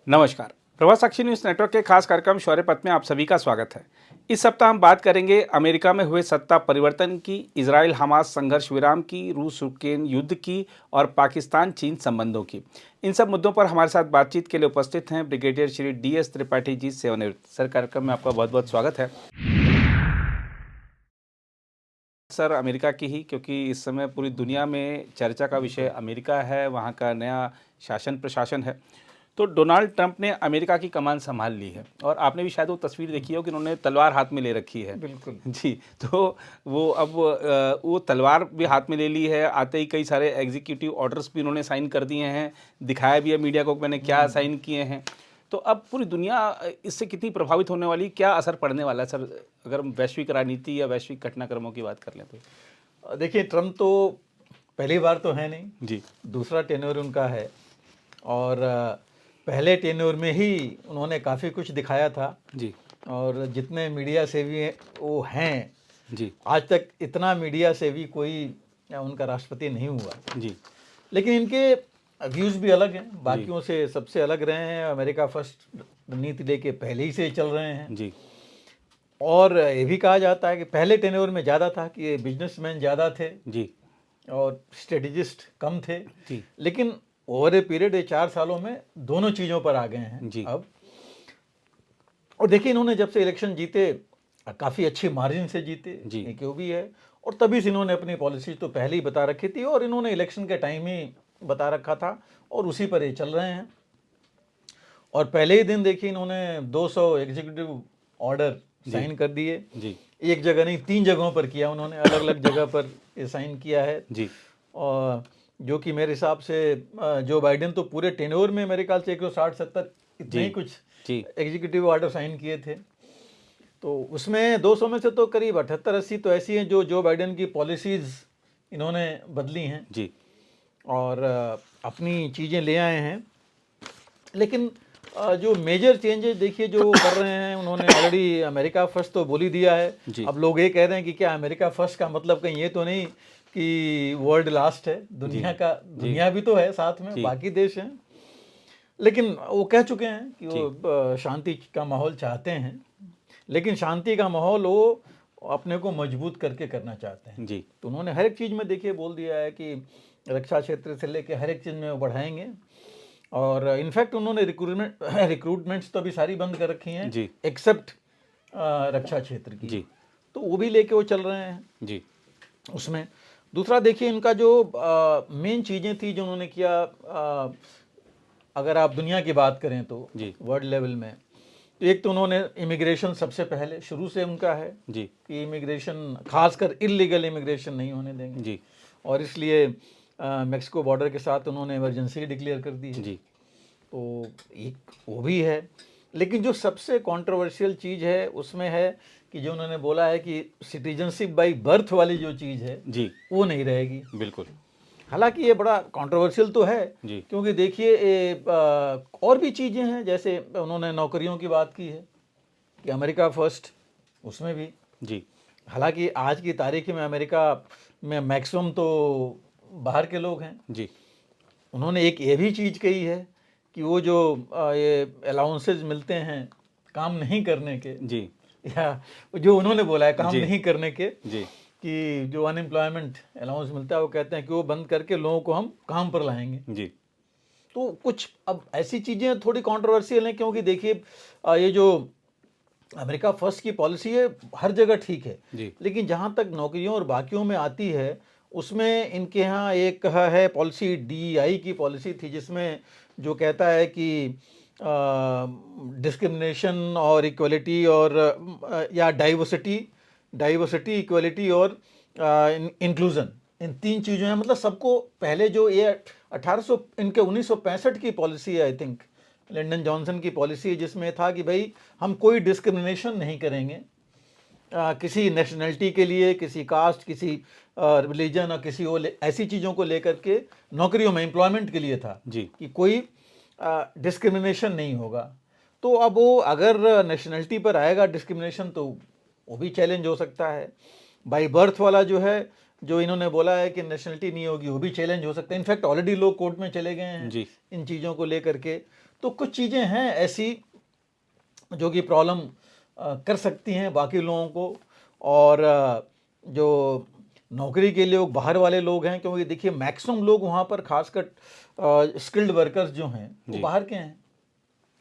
नमस्कार। प्रवास साक्षी news network के खास कार्यक्रम शौर्य पथ में आप सभी का स्वागत है। इस सप्ताह हम बात करेंगे अमेरिका में हुए सत्ता परिवर्तन की, इजराइल हमास संघर्ष विराम की, रूस यूक्रेन युद्ध की और पाकिस्तान चीन संबंधों की। इन सब मुद्दों पर हमारे साथ बातचीत के लिए उपस्थित हैं ब्रिगेडियर श्री DS त्रिपाठी जी, सेवानिवृत्त। सर, कार्यक्रम में आपका बहुत बहुत स्वागत है। सर, अमेरिका की ही, क्योंकि इस समय पूरी दुनिया में चर्चा का विषय अमेरिका है, वहाँ का नया शासन प्रशासन है। तो डोनाल्ड ट्रंप ने अमेरिका की कमान संभाल ली है और आपने भी शायद वो तस्वीर देखी हो कि उन्होंने तलवार हाथ में ले रखी है। बिल्कुल जी। तो वो अब वो तलवार भी हाथ में ले ली है। आते ही कई सारे एग्जीक्यूटिव ऑर्डर्स भी उन्होंने साइन कर दिए हैं, दिखाया भी है मीडिया को मैंने क्या साइन किए हैं। तो अब पूरी दुनिया इससे कितनी प्रभावित होने वाली, क्या असर पड़ने वाला है सर, अगर हम वैश्विक राजनीति या वैश्विक घटनाक्रमों की बात कर लें तो? देखिए, ट्रम्प तो पहली बार तो है नहीं जी। दूसरा टेन्योर उनका है। और पहले टेन्योर में ही उन्होंने काफ़ी कुछ दिखाया था। जी। और जितने मीडिया सेवी वो हैं, जी। आज तक इतना मीडिया सेवी कोई उनका राष्ट्रपति नहीं हुआ। जी। लेकिन इनके व्यूज़ भी अलग हैं, बाकियों से सबसे अलग रहे हैं। अमेरिका फर्स्ट नीति लेके पहले ही से चल रहे हैं। जी। और ये भी कहा जाता है कि पहले टेन्योर में ज़्यादा था कि ये बिजनेसमैन ज़्यादा थे जी। और स्ट्रेटजिस्ट कम थे। जी। लेकिन ओवर ए पीरियड 4 सालों में दोनों चीज़ों पर आ गए हैं जी। अब। और देखिए, इन्होंने जब से इलेक्शन जीते काफ़ी अच्छी मार्जिन से जीते, जी। ये क्यों भी है। और तभी से इन्होंने अपनी पॉलिसी तो पहले ही बता रखी थी और इन्होंने इलेक्शन के टाइम ही बता रखा था और उसी पर ये चल रहे हैं। और पहले ही दिन देखिए, इन्होंने 200 एग्जीक्यूटिव ऑर्डर साइन कर दिए। जी। एक जगह नहीं, 3 जगहों पर किया उन्होंने, अलग अलग जगह पर ये साइन किया है। जी। और जो कि मेरे हिसाब से जो बाइडेन तो पूरे टेन्योर में मेरे ख्याल से 160-170 इतने ही कुछ एग्जीक्यूटिव ऑर्डर साइन किए थे। तो उसमें 200 में से तो करीब 78-80 तो ऐसी हैं जो बाइडेन की पॉलिसीज़ इन्होंने बदली हैं जी। और अपनी चीज़ें ले आए हैं। लेकिन जो मेजर चेंजेस देखिए जो कर रहे हैं, उन्होंने ऑलरेडी अमेरिका फर्स्ट तो बोल ही दिया है। अब लोग ये कह रहे हैं कि क्या अमेरिका फर्स्ट का मतलब कहीं ये तो नहीं कि वर्ल्ड लास्ट है, दुनिया भी तो है साथ में, बाकी देश हैं। लेकिन वो कह चुके हैं कि वो शांति का माहौल चाहते हैं, लेकिन शांति का माहौल वो अपने को मजबूत करके करना चाहते हैं। जी। तो उन्होंने हर एक चीज़ में देखिए बोल दिया है कि रक्षा क्षेत्र से लेके हर एक चीज़ में वो बढ़ाएंगे। और इनफैक्ट उन्होंने रिक्रूटमेंट्स तो अभी सारी बंद कर रखी हैं जी। एक्सेप्ट रक्षा क्षेत्र की। जी। तो वो भी लेके वो चल रहे हैं जी। उसमें। दूसरा देखिए, इनका जो मेन चीज़ें थी जो उन्होंने किया, अगर आप दुनिया की बात करें तो वर्ल्ड लेवल में, तो एक तो उन्होंने इमिग्रेशन सबसे पहले शुरू से उनका है जी कि इमिग्रेशन, खासकर इलीगल इमिग्रेशन नहीं होने देंगे जी। और इसलिए मेक्सिको बॉर्डर के साथ उन्होंने इमरजेंसी डिक्लेयर कर दी है जी। तो एक वो भी है। लेकिन जो सबसे कंट्रोवर्शियल चीज़ है उसमें है कि जो उन्होंने बोला है कि सिटीजनशिप बाय बर्थ वाली जो चीज़ है जी वो नहीं रहेगी। बिल्कुल। हालांकि ये बड़ा कंट्रोवर्शियल तो है जी। क्योंकि देखिए और भी चीज़ें हैं, जैसे उन्होंने नौकरियों की बात की है कि अमेरिका फर्स्ट, उसमें भी जी। हालांकि आज की तारीख में अमेरिका में मैक्सिमम तो बाहर के लोग हैं। जी। उन्होंने एक ये भी चीज़ कही है कि वो जो ये अलाउंसेस मिलते हैं काम नहीं करने के, जी। या जो उन्होंने बोला है काम जी। नहीं करने के, जी। कि जो अनएम्प्लॉयमेंट अलाउंस मिलता है वो कहते हैं कि वो बंद करके लोगों को हम काम पर लाएंगे। जी। तो कुछ अब ऐसी चीज़ें थोड़ी कंट्रोवर्शियल हैं क्योंकि देखिए ये जो अमेरिका फर्स्ट की पॉलिसी है हर जगह ठीक है, लेकिन जहाँ तक नौकरियों और बाकियों में आती है उसमें इनके यहाँ एक है पॉलिसी, DEI की पॉलिसी थी जिसमें जो कहता है कि डिस्क्रिमिनेशन और इक्वलिटी और या डाइवर्सिटी इक्वलिटी और इंक्लूजन, इन 3 चीज़ों हैं। मतलब सबको पहले जो ये 1965 की पॉलिसी है, आई थिंक लिंडन जॉनसन की पॉलिसी, जिसमें था कि भाई हम कोई डिस्क्रिमिनेशन नहीं करेंगे किसी नेशनलिटी के लिए, किसी कास्ट, किसी रिलीजन और किसी ऐसी चीज़ों को लेकर के नौकरियों में एम्प्लॉयमेंट के लिए था कि कोई डिस्क्रिमिनेशन नहीं होगा। तो अब वो अगर नेशनलिटी पर आएगा डिस्क्रिमिनेशन तो वो भी चैलेंज हो सकता है। बाई बर्थ वाला जो है, जो इन्होंने बोला है कि नेशनलिटी नहीं होगी, वो भी चैलेंज हो सकता है। इनफैक्ट ऑलरेडी लोग कोर्ट में चले गए हैं इन चीज़ों को लेकर के। तो कुछ चीज़ें हैं ऐसी जो कि प्रॉब्लम कर सकती हैं बाकी लोगों को, और जो नौकरी के लिए लोग बाहर वाले लोग हैं, क्योंकि देखिए मैक्सिमम लोग वहाँ पर खासकर स्किल्ड वर्कर्स जो हैं वो जी। बाहर के हैं,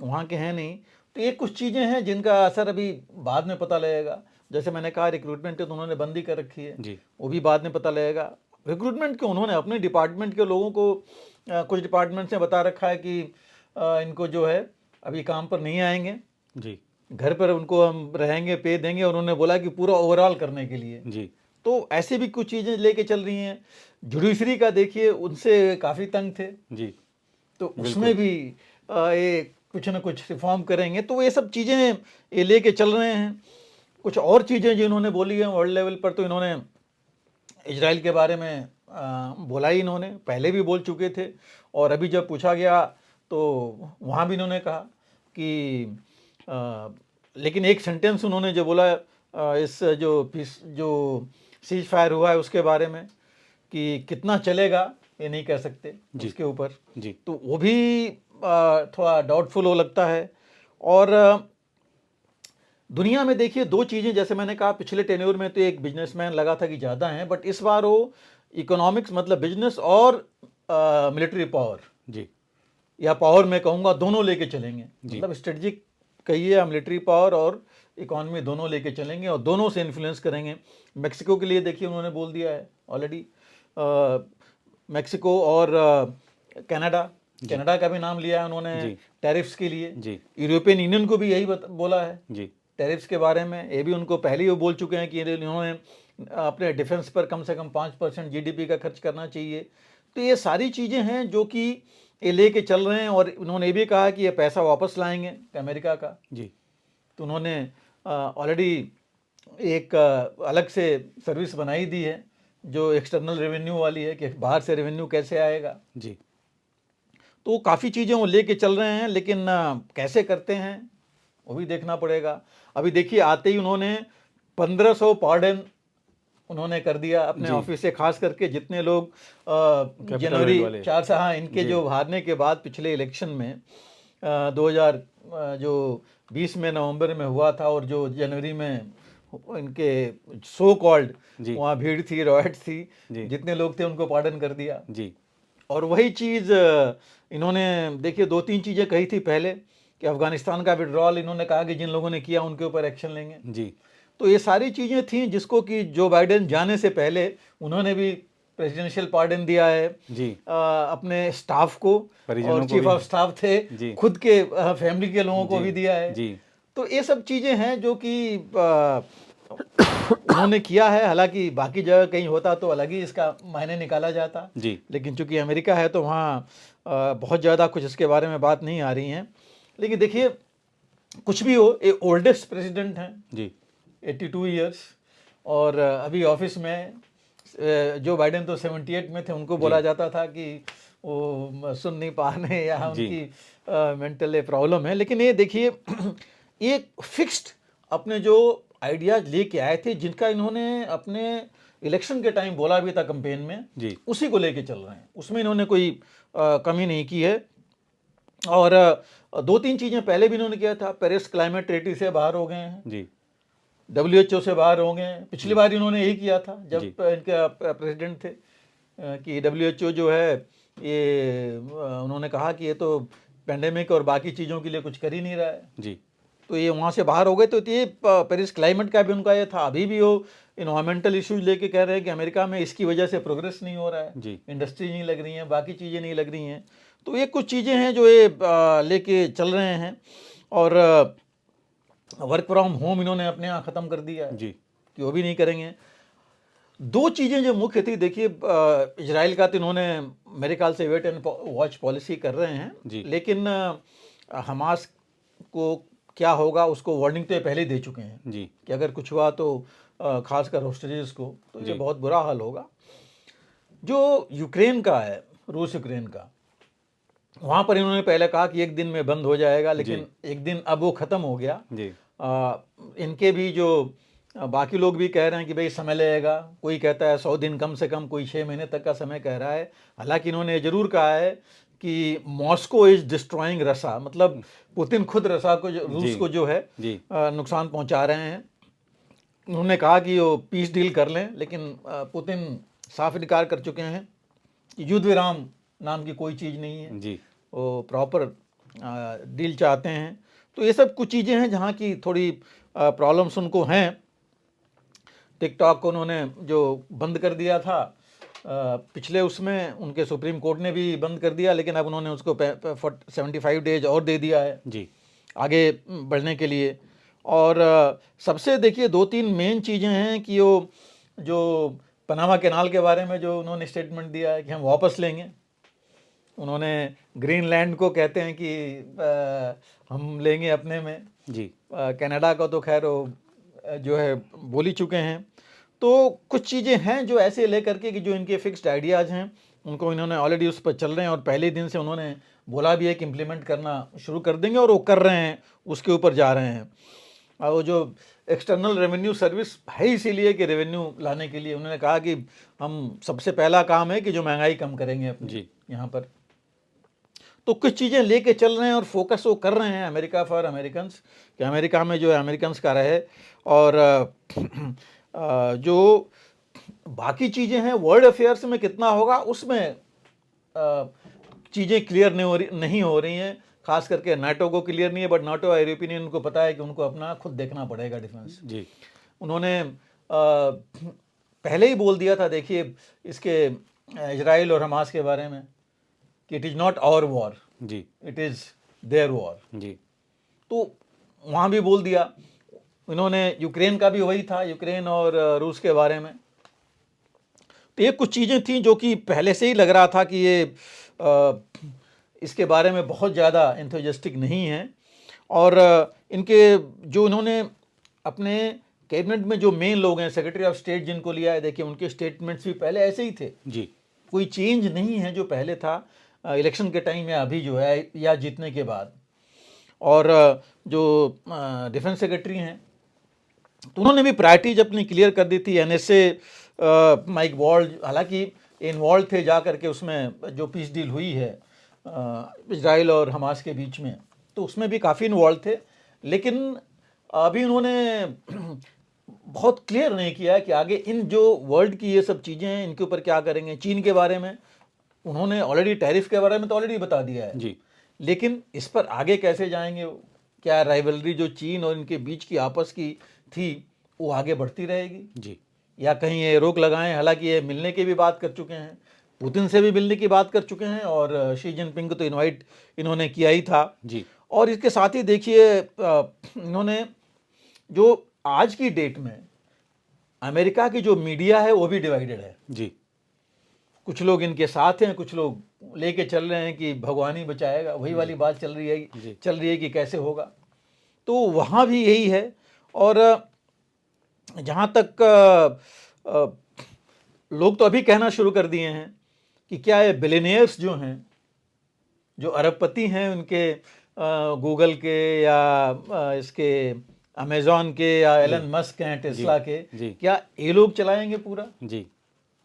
वहाँ के हैं नहीं। तो ये कुछ चीज़ें हैं जिनका असर अभी बाद में पता लगेगा। जैसे मैंने कहा रिक्रूटमेंट तो उन्होंने बंदी कर रखी है, जी। वो भी बाद में पता लगेगा। रिक्रूटमेंट के उन्होंने अपने डिपार्टमेंट के लोगों को कुछ डिपार्टमेंट से बता रखा है कि इनको जो है अभी काम पर नहीं आएंगे, जी। घर पर उनको हम रहेंगे, पे देंगे, और उन्होंने बोला कि पूरा ओवरऑल करने के लिए। जी। तो ऐसे भी कुछ चीज़ें लेके चल रही हैं। जुडिशरी का देखिए, उनसे काफ़ी तंग थे, जी। तो उसमें भी ये कुछ ना कुछ रिफॉर्म करेंगे। तो ये सब चीज़ें ये लेके चल रहे हैं। कुछ और चीज़ें जो इन्होंने बोली हैं वर्ल्ड लेवल पर, तो इन्होंने इजराइल के बारे में बोला ही, इन्होंने पहले भी बोल चुके थे, और अभी जब पूछा गया तो वहाँ भी इन्होंने कहा कि लेकिन एक सेंटेंस उन्होंने जो बोला इस जो सीज फायर हुआ है उसके बारे में, कि कितना चलेगा ये नहीं कह सकते जी। उसके ऊपर। जी। तो वो भी थोड़ा डाउटफुल हो लगता है। और दुनिया में देखिए दो चीज़ें, जैसे मैंने कहा पिछले टेन्योर में तो एक बिजनेसमैन लगा था कि ज़्यादा हैं, बट इस बार वो इकोनॉमिक्स मतलब बिजनेस और मिलिट्री पावर, जी। या पावर मैं कहूँगा, दोनों लेके चलेंगे। जी। मतलब स्ट्रेटजिक कहिए या मिलिट्री पावर और इकोनॉमी दोनों लेके चलेंगे, और दोनों से इन्फ्लुएंस करेंगे। मेक्सिको के लिए देखिए उन्होंने बोल दिया है ऑलरेडी, मेक्सिको और कनाडा का भी नाम लिया है उन्होंने जी। टैरिफ्स के लिए। जी। यूरोपियन यूनियन को भी यही बोला है जी। टैरिफ्स के बारे में। ये भी उनको पहले ही वो बोल चुके हैं कि इन्होंने अपने डिफेंस पर कम से कम 5% जीडीपी का खर्च करना चाहिए। तो ये सारी चीज़ें हैं जो कि ये लेके चल रहे हैं, और उन्होंने ये भी कहा कि ये पैसा वापस लाएंगे अमेरिका का। जी। तो उन्होंने ऑलरेडी एक अलग से सर्विस बनाई दी है जो एक्सटर्नल रेवेन्यू वाली है, कि बाहर से रेवेन्यू कैसे आएगा। जी। तो काफ़ी चीज़ें वो लेके चल रहे हैं, लेकिन कैसे करते हैं वो भी देखना पड़ेगा। अभी देखिए आते ही उन्होंने 1500 पार्डन उन्होंने कर दिया अपने जी। ऑफिस से, खास करके जितने लोग कैपिटल जनवरी हिल वाले। 4 से, हाँ, इनके जी। जो हारने के बाद पिछले इलेक्शन में 2020 में नवंबर में हुआ था, और जो जनवरी में इनके सो कॉल्ड जी। वहाँ भीड़ थी, रॉयट थी, जी। जितने लोग थे उनको पार्डन कर दिया। जी। और वही चीज़ इन्होंने देखिए 2-3 चीज़ें कही थी पहले, कि अफगानिस्तान का विड्रॉल इन्होंने कहा कि जिन लोगों ने किया उनके ऊपर एक्शन लेंगे। जी। तो ये सारी चीज़ें थी जिसको कि जो बाइडेन जाने से पहले उन्होंने भी प्रेसिडेंशियल पार्डन दिया है जी। अपने स्टाफ को, परिजनों और को चीफ भी। ऑफ स्टाफ थे, जी। खुद के फैमिली के लोगों को जी। भी दिया है। जी। तो ये सब चीज़ें हैं जो कि उन्होंने किया है। हालांकि बाकी जगह कहीं होता तो अलग ही इसका मायने निकाला जाता, जी। लेकिन चूंकि अमेरिका है तो वहाँ बहुत ज़्यादा कुछ इसके बारे में बात नहीं आ रही हैं। लेकिन देखिए कुछ भी हो, ये ओल्डेस्ट प्रेसिडेंट हैं, जी। 82 ईयर्स, और अभी ऑफिस में जो बाइडेन तो 78 में थे, उनको बोला जाता था कि वो सुन नहीं पा रहे या जी। उनकी मेंटल प्रॉब्लम है। लेकिन ये देखिए ये फिक्स्ड अपने जो आइडियाज लेके आए थे, जिनका इन्होंने अपने इलेक्शन के टाइम बोला भी था कैंपेन में, जी। उसी को लेके चल रहे हैं। उसमें इन्होंने कोई कमी नहीं की है। और 2-3 चीज़ें पहले भी इन्होंने किया था। पेरिस क्लाइमेट ट्रीटी से बाहर हो गए हैं, जी। WHO से बाहर हो गए। पिछली बार इन्होंने यही किया था जब जी। इनके प्रेसिडेंट थे, कि WHO जो है ये उन्होंने कहा कि ये तो पेंडेमिक और बाकी चीज़ों के लिए कुछ कर ही नहीं रहा है। जी। तो ये वहाँ से बाहर हो गए। तो ये पेरिस क्लाइमेट का भी उनका ये था। अभी भी वो इन्वायरमेंटल इश्यूज लेके कह रहे हैं कि अमेरिका में इसकी वजह से प्रोग्रेस नहीं हो रहा है, जी। इंडस्ट्री नहीं लग रही है, बाकी चीज़ें नहीं लग रही हैं। तो ये कुछ चीज़ें हैं जो ये लेके चल रहे हैं। और वर्क फ्रॉम होम इन्होंने अपने यहाँ ख़त्म कर दिया है जी। कि वो भी नहीं करेंगे। 2 चीज़ें जो मुख्य थी, देखिए इजराइल का तो इन्होंने मेरे ख्याल से वेट एंड वॉच पॉलिसी कर रहे हैं, जी। लेकिन हमास को क्या होगा उसको वार्निंग तो ये पहले ही दे चुके हैं जी। कि अगर कुछ हुआ तो खासकर होस्टेजेस को तो ये बहुत बुरा हाल होगा। जो यूक्रेन का है, रूस यूक्रेन का, वहाँ पर इन्होंने पहले कहा कि 1 दिन में बंद हो जाएगा, लेकिन 1 दिन अब वो ख़त्म हो गया। जी। इनके भी जो बाकी लोग भी कह रहे हैं कि भाई समय लगेगा, कोई कहता है 100 दिन कम से कम, कोई 6 महीने तक का समय कह रहा है। हालांकि इन्होंने ज़रूर कहा है कि मॉस्को इज डिस्ट्रॉइंग रसा, मतलब पुतिन खुद रसा को रूस को जो है नुकसान पहुंचा रहे हैं। उन्होंने कहा कि वो पीस डील कर लें, लेकिन पुतिन साफ इनकार कर चुके हैं कि युद्ध विराम नाम की कोई चीज़ नहीं है जी। वो प्रॉपर डील चाहते हैं। तो ये सब कुछ चीज़ें हैं जहाँ की थोड़ी प्रॉब्लम्स उनको हैं। टिकटॉक को उन्होंने जो बंद कर दिया था पिछले उसमें, उनके सुप्रीम कोर्ट ने भी बंद कर दिया, लेकिन अब उन्होंने उसको 75 डेज और दे दिया है जी आगे बढ़ने के लिए। और सबसे देखिए 2-3 मेन चीज़ें हैं कि वो जो पनामा कैनाल के बारे में जो उन्होंने स्टेटमेंट दिया है कि हम वापस लेंगे। उन्होंने ग्रीनलैंड को कहते हैं कि हम लेंगे अपने में जी। कनाडा को तो खैर वो जो है बोल ही चुके हैं। तो कुछ चीज़ें हैं जो ऐसे लेकर के कि जो इनके फिक्स्ड आइडियाज़ हैं उनको इन्होंने ऑलरेडी उस पर चल रहे हैं, और पहले दिन से उन्होंने बोला भी है कि इम्प्लीमेंट करना शुरू कर देंगे, और वो कर रहे हैं, उसके ऊपर जा रहे हैं। और वो जो एक्सटर्नल रेवेन्यू सर्विस है इसीलिए कि रेवेन्यू लाने के लिए उन्होंने कहा कि हम सबसे पहला काम है कि जो महंगाई कम करेंगे अपनी यहाँ पर। तो कुछ चीज़ें लेके चल रहे हैं और फोकस वो कर रहे हैं अमेरिका फॉर अमेरिकन्स, कि अमेरिका में जो है अमेरिकन्स का रहे। और जो बाकी चीज़ें हैं वर्ल्ड अफेयर्स में कितना होगा उसमें चीज़ें क्लियर नहीं हो रही हैं, खास करके नाटो को क्लियर नहीं है, बट नाटो और यूरोपियन यूनियन को पता है कि उनको अपना खुद देखना पड़ेगा डिफेंस जी। उन्होंने पहले ही बोल दिया था, देखिए इसके इजराइल और हमास के बारे में, कि it is not our war जी, इट इज़ देयर वॉर। जी। तो वहाँ भी बोल दिया। इन्होंने यूक्रेन का भी वही था, यूक्रेन और रूस के बारे में। तो ये कुछ चीज़ें थी जो कि पहले से ही लग रहा था कि ये इसके बारे में बहुत ज़्यादा एंथुसियास्टिक नहीं है। और इनके जो इन्होंने अपने कैबिनेट में जो मेन लोग हैं, सेक्रेटरी ऑफ स्टेट जिनको लिया है, देखिए उनके स्टेटमेंट्स भी पहले ऐसे ही थे जी। कोई चेंज नहीं है जो पहले था इलेक्शन के टाइम या अभी जो है या जीतने के बाद। और जो डिफेंस सेक्रेटरी हैं तो उन्होंने भी प्रायोरिटीज अपनी क्लियर कर दी थी। एनएसए माइक वॉल्ज हालांकि इन्वॉल्व थे जा करके उसमें, जो पीस डील हुई है इजराइल और हमास के बीच में, तो उसमें भी काफ़ी इन्वॉल्व थे, लेकिन अभी उन्होंने बहुत क्लियर नहीं किया कि आगे इन जो वर्ल्ड की ये सब चीज़ें हैं इनके ऊपर क्या करेंगे। चीन के बारे में उन्होंने ऑलरेडी, टैरिफ के बारे में तो ऑलरेडी बता दिया है जी। लेकिन इस पर आगे कैसे जाएंगे, क्या राइवलरी जो चीन और इनके बीच की आपस की थी वो आगे बढ़ती रहेगी जी। या कहीं ये रोक लगाएं। हालांकि ये मिलने की भी बात कर चुके हैं, पुतिन से भी मिलने की बात कर चुके हैं, और शी जिनपिंग को तो इनवाइट इन्होंने किया ही था जी। और इसके साथ ही देखिए इन्होंने जो आज की डेट में अमेरिका की जो मीडिया है वो भी डिवाइडेड है जी। कुछ लोग इनके साथ हैं, कुछ लोग लेके चल रहे हैं कि भगवान ही बचाएगा, वही वाली बात चल रही है कि कैसे होगा। तो वहाँ भी यही है। और जहाँ तक लोग तो अभी कहना शुरू कर दिए हैं कि क्या ये बिलियनियर्स जो हैं, जो अरबपति हैं, उनके गूगल के या इसके अमेजॉन के या एलन मस्क हैं, टेस्ला के, क्या ये लोग चलाएंगे पूरा? जी।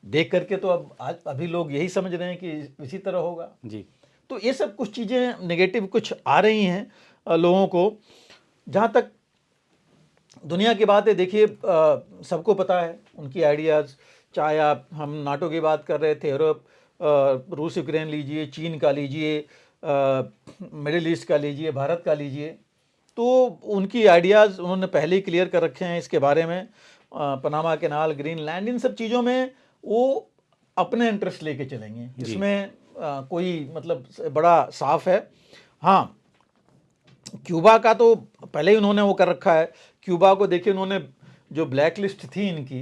देख करके तो अब अभी लोग यही समझ रहे हैं कि इसी तरह होगा। जी। तो ये सब कुछ चीज़ें नेगेटिव कुछ आ रही हैं लोगों को। जहाँ तक दुनिया की बात है, देखिए सबको पता है उनकी आइडियाज़, चाहे आप हम नाटो की बात कर रहे थे, यूरोप, रूस यूक्रेन लीजिए, चीन का लीजिए, मिडिल ईस्ट का लीजिए, भारत का लीजिए, तो उनकी आइडियाज़ उन्होंने पहले ही क्लियर कर रखे हैं इसके बारे में। पनामा कैनाल, ग्रीनलैंड, इन सब चीज़ों में वो अपने इंटरेस्ट लेके चलेंगे, इसमें कोई मतलब बड़ा साफ है। हाँ, क्यूबा का तो पहले ही उन्होंने वो कर रखा है। क्यूबा को देखिए उन्होंने जो ब्लैक लिस्ट थी इनकी,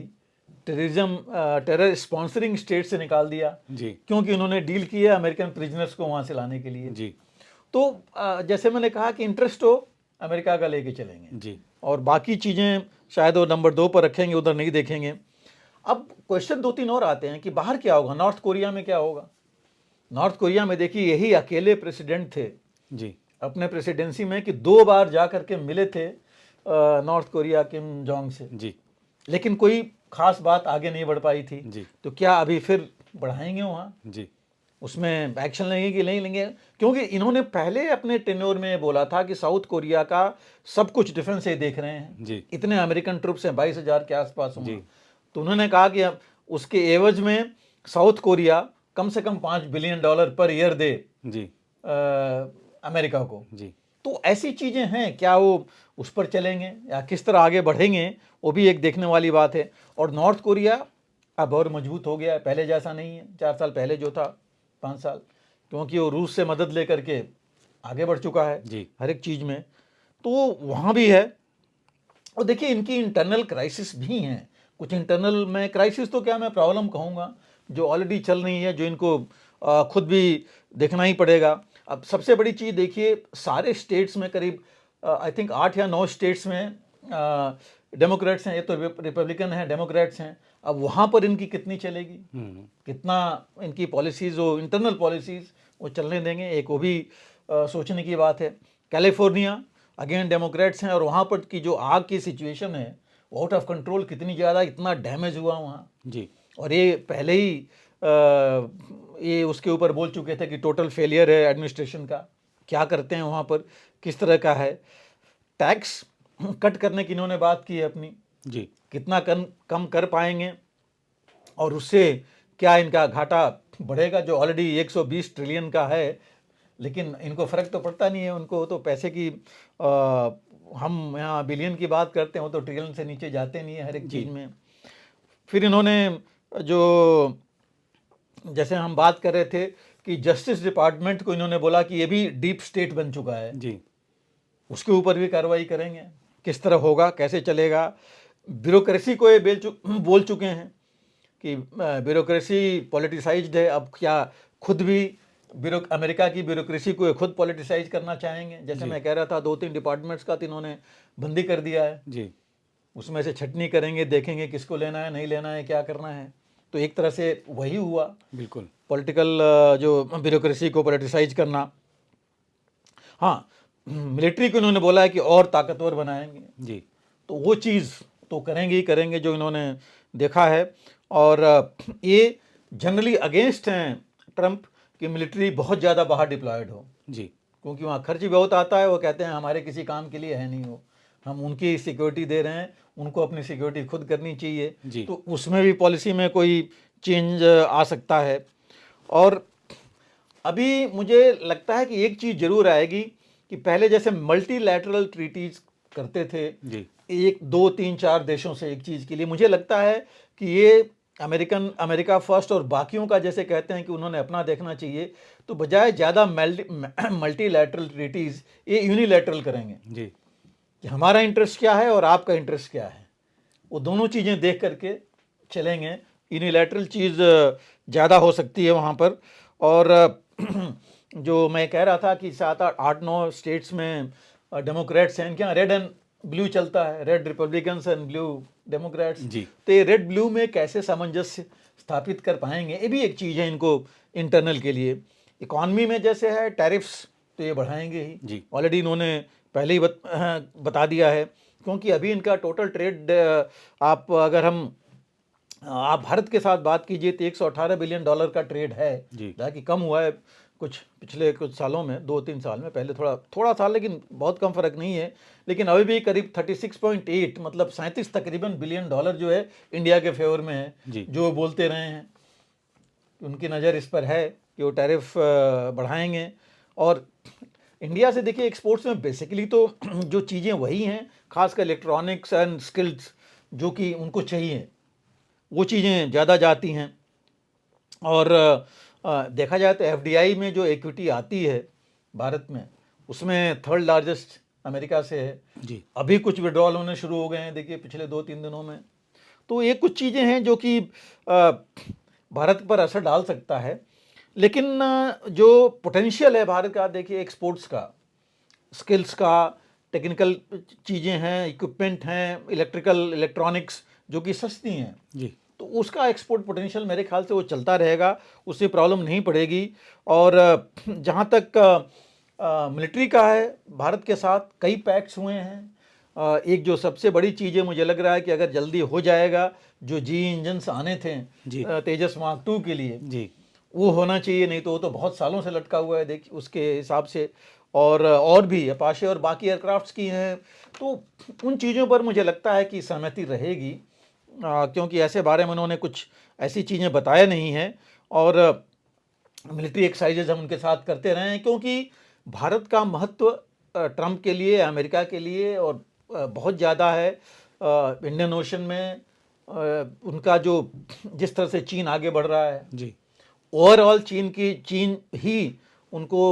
टेरर स्पॉन्सरिंग स्टेट से निकाल दिया जी। क्योंकि उन्होंने डील की है अमेरिकन प्रिजनर्स को वहाँ से लाने के लिए। जी। तो जैसे मैंने कहा कि इंटरेस्ट हो अमेरिका का लेके चलेंगे जी। और बाकी चीज़ें शायद वो नंबर 2 पर रखेंगे, उधर नहीं देखेंगे। अब क्वेश्चन 2-3 और आते हैं कि बाहर क्या होगा, नॉर्थ कोरिया में क्या होगा। नॉर्थ कोरिया में देखिए यही अकेले प्रेसिडेंट थे जी। अपने प्रेसिडेंसी में कि 2 बार जा करके मिले थे नॉर्थ कोरिया किम जोंग से, जी। लेकिन कोई खास बात आगे नहीं बढ़ पाई थी। जी। तो क्या अभी फिर बढ़ाएंगे वहाँ? जी। उसमें एक्शन लेंगे कि नहीं लेंगे, क्योंकि इन्होंने पहले अपने टेन्योर में बोला था कि साउथ कोरिया का सब कुछ डिफेंस से देख रहे हैं, जी इतने अमेरिकन ट्रुप्स हैं 22,000 के आसपास जी होंगे। तो उन्होंने कहा कि अब उसके एवज में साउथ कोरिया कम से कम $5 बिलियन पर ईयर दे जी अमेरिका को। जी तो ऐसी चीज़ें हैं, क्या वो उस पर चलेंगे या किस तरह आगे बढ़ेंगे, वो भी एक देखने वाली बात है। और नॉर्थ कोरिया अब और मजबूत हो गया है, पहले जैसा नहीं है 4 साल पहले जो था, 5 साल, क्योंकि वो रूस से मदद लेकर के आगे बढ़ चुका है जी हर एक चीज़ में। तो वहाँ भी है। और देखिए इनकी इंटरनल क्राइसिस भी हैं, कुछ इंटरनल में क्राइसिस तो क्या मैं प्रॉब्लम कहूँगा, जो ऑलरेडी चल रही है, जो इनको खुद भी देखना ही पड़ेगा। अब सबसे बड़ी चीज़ देखिए, सारे स्टेट्स में करीब आई थिंक 8 या 9 स्टेट्स में डेमोक्रेट्स हैं, ये तो रिपब्लिकन हैं, डेमोक्रेट्स हैं। अब वहाँ पर इनकी कितनी चलेगी, कितना इनकी पॉलिसीज़ वो इंटरनल पॉलिसीज़ वो चलने देंगे, एक वो भी सोचने की बात है। कैलिफोर्निया अगेन डेमोक्रेट्स हैं, और वहाँ पर की जो आग की सिचुएशन है आउट ऑफ कंट्रोल, कितनी ज़्यादा, इतना डैमेज हुआ वहाँ। जी और ये पहले ही ये उसके ऊपर बोल चुके थे कि टोटल फेलियर है एडमिनिस्ट्रेशन का, क्या करते हैं वहाँ पर, किस तरह का है। टैक्स कट करने की इन्होंने बात की है अपनी, जी कितना कम कर पाएंगे और उससे क्या इनका घाटा बढ़ेगा, जो ऑलरेडी 120 ट्रिलियन का है। लेकिन इनको फ़र्क तो पड़ता नहीं है, उनको तो पैसे की हम यहाँ बिलियन की बात करते हैं, वो तो ट्रिलियन से नीचे जाते नहीं है हर एक चीज़ में। फिर इन्होंने जो जैसे हम बात कर रहे थे कि जस्टिस डिपार्टमेंट को इन्होंने बोला कि ये भी डीप स्टेट बन चुका है, जी उसके ऊपर भी कार्रवाई करेंगे, किस तरह होगा, कैसे चलेगा। ब्यूरोक्रेसी को ये बोल चुके हैं कि ब्यूरोक्रेसी पॉलिटिसाइज्ड है। अब क्या खुद भी अमेरिका की ब्यूरोक्रेसी को खुद पॉलिटिसाइज करना चाहेंगे, जैसे मैं कह रहा था 2-3 डिपार्टमेंट्स का तो इन्होंने बंदी कर दिया है, जी उसमें से छटनी करेंगे, देखेंगे किसको लेना है, नहीं लेना है, क्या करना है। तो एक तरह से वही हुआ, बिल्कुल पॉलिटिकल जो ब्यूरोक्रेसी को पॉलिटिसाइज करना। हाँ, मिलिट्री को इन्होंने बोला है कि और ताकतवर बनाएंगे, जी तो वो चीज़ तो करेंगे ही करेंगे जो इन्होंने देखा है। और ये जनरली अगेंस्ट हैं ट्रंप कि मिलिट्री बहुत ज़्यादा बाहर डिप्लॉयड हो, जी क्योंकि वहाँ खर्च भी बहुत आता है। वो कहते हैं हमारे किसी काम के लिए है नहीं, वो हम उनकी सिक्योरिटी दे रहे हैं, उनको अपनी सिक्योरिटी खुद करनी चाहिए। जी तो उसमें भी पॉलिसी में कोई चेंज आ सकता है। और अभी मुझे लगता है कि एक चीज़ ज़रूर आएगी कि पहले जैसे मल्टीलैटरल ट्रीटीज़ करते थे, जी 1, 2, 3, 4 देशों से एक चीज़ के लिए, मुझे लगता है कि ये अमेरिका फर्स्ट और बाकियों का जैसे कहते हैं कि उन्होंने अपना देखना चाहिए, तो बजाय ज़्यादा मल्टीलैटरल ट्रीटीज़ ये यूनिलैटरल करेंगे जी कि हमारा इंटरेस्ट क्या है और आपका इंटरेस्ट क्या है, वो दोनों चीज़ें देख करके चलेंगे। यूनिलैटरल चीज़ ज़्यादा हो सकती है वहाँ पर। और जो मैं कह रहा था कि 7-8-9 स्टेट्स में डेमोक्रेट्स हैं, इनके यहाँ रेड एंड ब्लू चलता है, red Republicans and blue Democrats. जी तो ये रेड ब्लू में कैसे सामंजस्य स्थापित कर पाएंगे, ये भी एक चीज़ है इनको इंटरनल के लिए। इकॉनमी में जैसे है टैरिफ्स, तो ये बढ़ाएंगे ही, जी ऑलरेडी इन्होंने पहले ही बता दिया है, क्योंकि अभी इनका टोटल ट्रेड आप भारत के साथ बात कीजिए तो $118 बिलियन का ट्रेड है, जी हालांकि कम हुआ है पिछले कुछ सालों में, 2-3 साल में, पहले थोड़ा था, लेकिन बहुत कम फर्क नहीं है। लेकिन अभी भी करीब 36.8 मतलब 37 तकरीबन बिलियन डॉलर जो है इंडिया के फेवर में है, जी जो बोलते रहे हैं। उनकी नज़र इस पर है कि वो टैरिफ बढ़ाएंगे। और इंडिया से देखिए एक्सपोर्ट्स में बेसिकली तो जो चीज़ें वही हैं, खासकर इलेक्ट्रॉनिक्स एंड स्किल्स जो कि उनको चाहिए, वो चीज़ें ज़्यादा जाती हैं। और देखा जाए तो एफडीआई में जो इक्विटी आती है भारत में, उसमें थर्ड लार्जेस्ट अमेरिका से है। जी अभी कुछ विड्रॉल होने शुरू हो गए हैं, देखिए पिछले 2-3 दिनों में। तो ये कुछ चीज़ें हैं जो कि भारत पर असर डाल सकता है। लेकिन जो पोटेंशियल है भारत का, देखिए एक्सपोर्ट्स का, स्किल्स का, टेक्निकल चीज़ें हैं, इक्विपमेंट हैं, इलेक्ट्रॉनिक्स जो कि सस्ती हैं, जी तो उसका एक्सपोर्ट पोटेंशियल मेरे ख्याल से वो चलता रहेगा, उससे प्रॉब्लम नहीं पड़ेगी। और जहाँ तक मिलिट्री का है, भारत के साथ कई पैक्ट्स हुए हैं। एक जो सबसे बड़ी चीज़ है, मुझे लग रहा है कि अगर जल्दी हो जाएगा, जो जी इंजन्स आने थे जी तेजस मार्क 2 के लिए, जी वो होना चाहिए, नहीं तो वो तो बहुत सालों से लटका हुआ है देखिए उसके हिसाब से। और भी अपाचे और बाकी एयरक्राफ्ट्स की हैं, तो उन चीज़ों पर मुझे लगता है कि सहमति रहेगी, क्योंकि ऐसे बारे में उन्होंने कुछ ऐसी चीज़ें बताया नहीं हैं। और मिलिट्री एक्सरसाइजेज हम उनके साथ करते रहे हैं, क्योंकि भारत का महत्व ट्रंप के लिए, अमेरिका के लिए और बहुत ज़्यादा है। इंडियन ओशन में उनका जो जिस तरह से चीन आगे बढ़ रहा है, जी ओवरऑल चीन ही उनको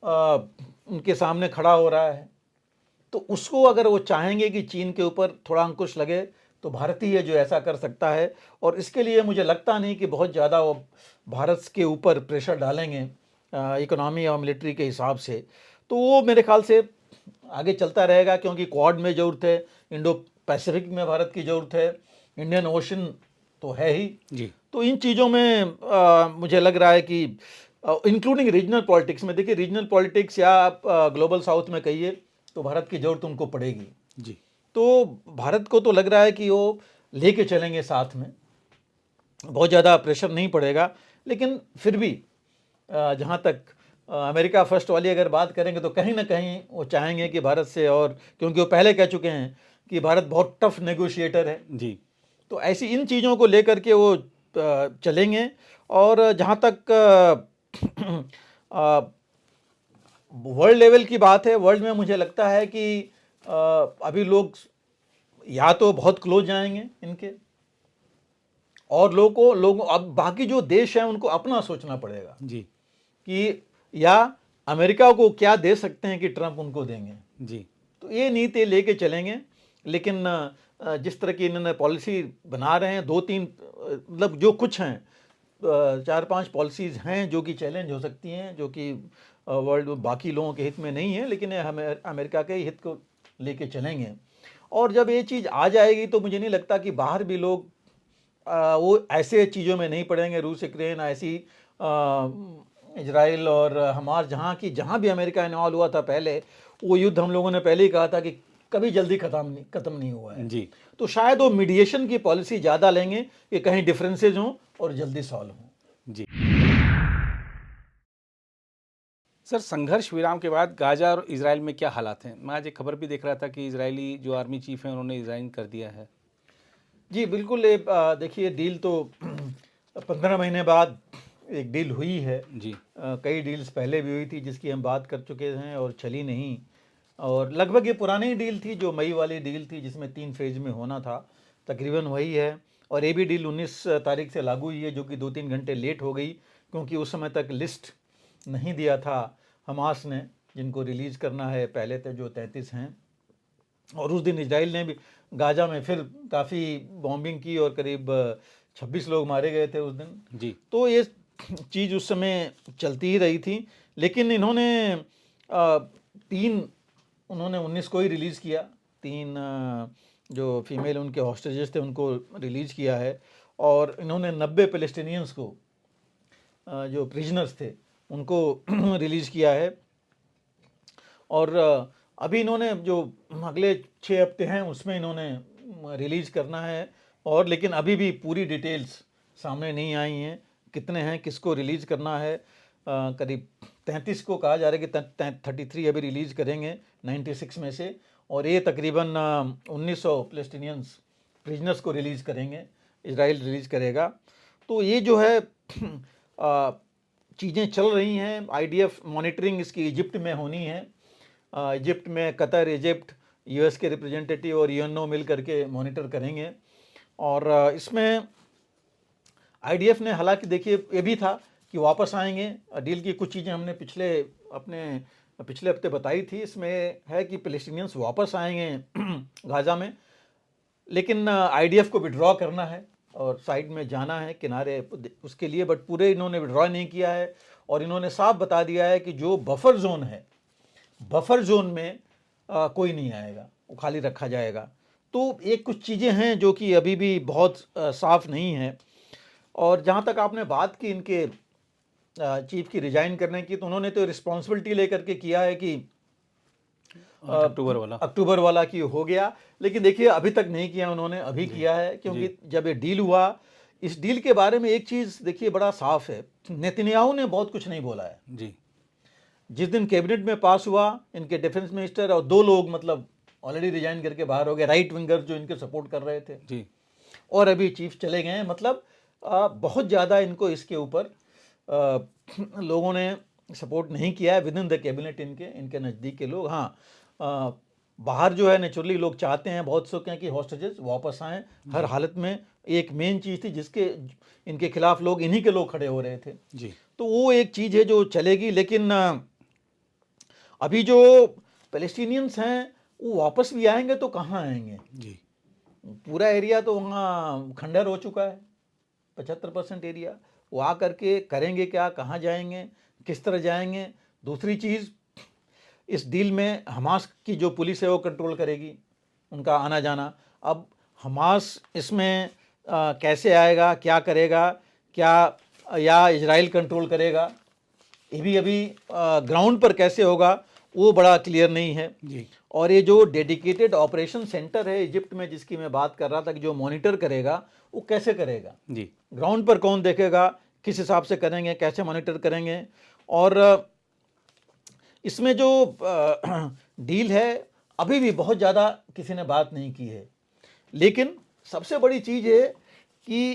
उनके सामने खड़ा हो रहा है। तो उसको अगर वो चाहेंगे कि चीन के ऊपर थोड़ा अंकुश लगे, तो भारत ही है जो ऐसा कर सकता है। और इसके लिए मुझे लगता नहीं कि बहुत ज़्यादा वो भारत के ऊपर प्रेशर डालेंगे इकोनॉमी और मिलिट्री के हिसाब से। तो वो मेरे ख्याल से आगे चलता रहेगा, क्योंकि क्वाड में ज़रूरत है, इंडो पैसिफिक में भारत की ज़रूरत है, इंडियन ओशन तो है ही। जी तो इन चीज़ों में मुझे लग रहा है कि इंक्लूडिंग रीजनल पॉलिटिक्स में, देखिए रीजनल पॉलिटिक्स या आप ग्लोबल साउथ में कहिए, तो भारत की ज़रूरत उनको पड़ेगी। जी तो भारत को तो लग रहा है कि वो लेके चलेंगे साथ में, बहुत ज़्यादा प्रेशर नहीं पड़ेगा। लेकिन फिर भी जहाँ तक अमेरिका फर्स्ट वाली अगर बात करेंगे, तो कहीं ना कहीं वो चाहेंगे कि भारत से, और क्योंकि वो पहले कह चुके हैं कि भारत बहुत टफ नेगोशिएटर है, जी तो ऐसी इन चीज़ों को लेकर के वो चलेंगे। और जहाँ तक वर्ल्ड लेवल की बात है, वर्ल्ड में मुझे लगता है कि अभी लोग या तो बहुत क्लोज जाएंगे इनके, और लोगों अब बाकी जो देश हैं उनको अपना सोचना पड़ेगा जी कि या अमेरिका को क्या दे सकते हैं कि ट्रंप उनको देंगे। जी तो ये नीति लेके चलेंगे। लेकिन जिस तरह की इन्होंने पॉलिसी बना रहे हैं, दो तीन मतलब जो कुछ हैं, चार पांच पॉलिसीज़ हैं जो कि चैलेंज हो सकती हैं, जो कि वर्ल्ड बाकी लोगों के हित में नहीं है, लेकिन ये हमें अमेरिका के हित को लेके चलेंगे। और जब ये चीज़ आ जाएगी, तो मुझे नहीं लगता कि बाहर भी लोग वो ऐसे चीज़ों में नहीं पड़ेंगे। रूस यूक्रेन ऐसी, इजराइल और हमार जहाँ भी अमेरिका इन्वॉल्व हुआ था पहले, वो युद्ध हम लोगों ने पहले ही कहा था कि कभी जल्दी ख़त्म नहीं हुआ है। जी तो शायद वो मीडिएशन की पॉलिसी ज़्यादा लेंगे कि कहीं डिफरेंसेज हों और जल्दी सॉल्व हों। जी सर, संघर्ष विराम के बाद गाजा और इजराइल में क्या हालात हैं? मैं आज एक खबर भी देख रहा था कि इजरायली जो आर्मी चीफ हैं उन्होंने रिजाइन कर दिया है। जी बिल्कुल। ये देखिए, डील तो 15 महीने बाद एक डील हुई है। जी कई डील्स पहले भी हुई थी जिसकी हम बात कर चुके हैं और चली नहीं। और लगभग ये पुरानी डील थी, जो मई वाली डील थी जिसमें 3 फेज में होना था, तकरीबन वही है। और ये भी डील 19 तारीख से लागू हुई है, जो कि 2-3 घंटे लेट हो गई, क्योंकि उस समय तक लिस्ट नहीं दिया था हमास ने, जिनको रिलीज़ करना है। पहले तो जो 33 हैं, और उस दिन इजराइल ने भी गाजा में फिर काफ़ी बॉम्बिंग की और करीब 26 लोग मारे गए थे उस दिन। जी तो ये चीज़ उस समय चलती ही रही थी। लेकिन इन्होंने 19 को ही रिलीज़ किया। 3 जो फीमेल उनके हॉस्टेजेस थे उनको रिलीज़ किया है। और इन्होंने 90 पैलेस्टीनियंस को, जो प्रिजनर्स थे, उनको रिलीज़ किया है। और अभी इन्होंने जो अगले 6 हफ्ते हैं उसमें इन्होंने रिलीज़ करना है। और लेकिन अभी भी पूरी डिटेल्स सामने नहीं आई हैं, कितने हैं, किसको रिलीज़ करना है। करीब 33 को कहा जा रहा है कि 33 अभी रिलीज़ करेंगे 96 में से। और ये तकरीबन 1900 पैलेस्टीनियंस प्रिजनर्स को रिलीज़ करेंगे, इजराइल रिलीज़ करेगा। तो ये जो है चीज़ें चल रही हैं। आईडीएफ मॉनिटरिंग इसकी इजिप्ट में होनी है। इजिप्ट में कतर, इजिप्ट, यूएस के रिप्रेजेंटेटिव और यूएनओ मिल करके मॉनिटर करेंगे। और इसमें आईडीएफ ने, हालांकि देखिए ये भी था कि वापस आएंगे। डील की कुछ चीज़ें हमने पिछले हफ्ते बताई थी। इसमें है कि पैलेस्टीनियंस वापस आएंगे गाजा में, लेकिन आईडीएफ को विड्रॉ करना है और साइड में जाना है किनारे उसके लिए। बट पूरे इन्होंने विड्रॉ नहीं किया है। और इन्होंने साफ बता दिया है कि जो बफर जोन है, बफर जोन में कोई नहीं आएगा, वो खाली रखा जाएगा। तो एक कुछ चीज़ें हैं जो कि अभी भी बहुत साफ नहीं है। और जहाँ तक आपने बात की इनके चीफ की रिजाइन करने की, तो उन्होंने तो रिस्पॉन्सिबिलिटी लेकर के किया है कि अक्टूबर वाला की हो गया। लेकिन देखिए अभी तक नहीं किया उन्होंने, अभी किया है, क्योंकि जब ये डील हुआ इस डील के बारे में एक चीज़ देखिए बड़ा साफ है, नेतन्याहू ने बहुत कुछ नहीं बोला है। जी जिस दिन कैबिनेट में पास हुआ, इनके डिफेंस मिनिस्टर और 2 लोग मतलब ऑलरेडी रिजाइन करके बाहर हो गए, राइट विंगर जो इनके सपोर्ट कर रहे थे, जी और अभी चीफ चले गए हैं। मतलब बहुत ज़्यादा इनको इसके ऊपर लोगों ने सपोर्ट नहीं किया है विद इन द कैबिनेट। इनके नज़दीक के लोग, हाँ, बाहर जो है नेचुरली लोग चाहते हैं, बहुत से हैं कि हॉस्टेजेस वापस आएँ हर हालत में। एक मेन चीज़ थी जिसके इनके खिलाफ लोग, इन्हीं के लोग खड़े हो रहे थे। जी तो वो एक चीज़ है जो चलेगी। लेकिन अभी जो पैलेस्टीनियंस हैं वो वापस भी आएंगे तो कहाँ आएंगे? जी पूरा एरिया तो वहाँ खंडर हो चुका है, 75% एरिया। वो आ करके करेंगे क्या, कहाँ जाएंगे, किस तरह जाएंगे? दूसरी चीज़, इस डील में हमास की जो पुलिस है वो कंट्रोल करेगी उनका आना जाना। अब हमास इसमें कैसे आएगा, क्या करेगा, क्या या इजराइल कंट्रोल करेगा, ये भी अभी ग्राउंड पर कैसे होगा वो बड़ा क्लियर नहीं है। जी और ये जो डेडिकेटेड ऑपरेशन सेंटर है इजिप्ट में, जिसकी मैं बात कर रहा था कि जो मॉनिटर करेगा, वो कैसे करेगा? जी ग्राउंड पर कौन देखेगा, किस हिसाब से करेंगे, कैसे मॉनिटर करेंगे? और इसमें जो डील है अभी भी बहुत ज़्यादा किसी ने बात नहीं की है। लेकिन सबसे बड़ी चीज़ है कि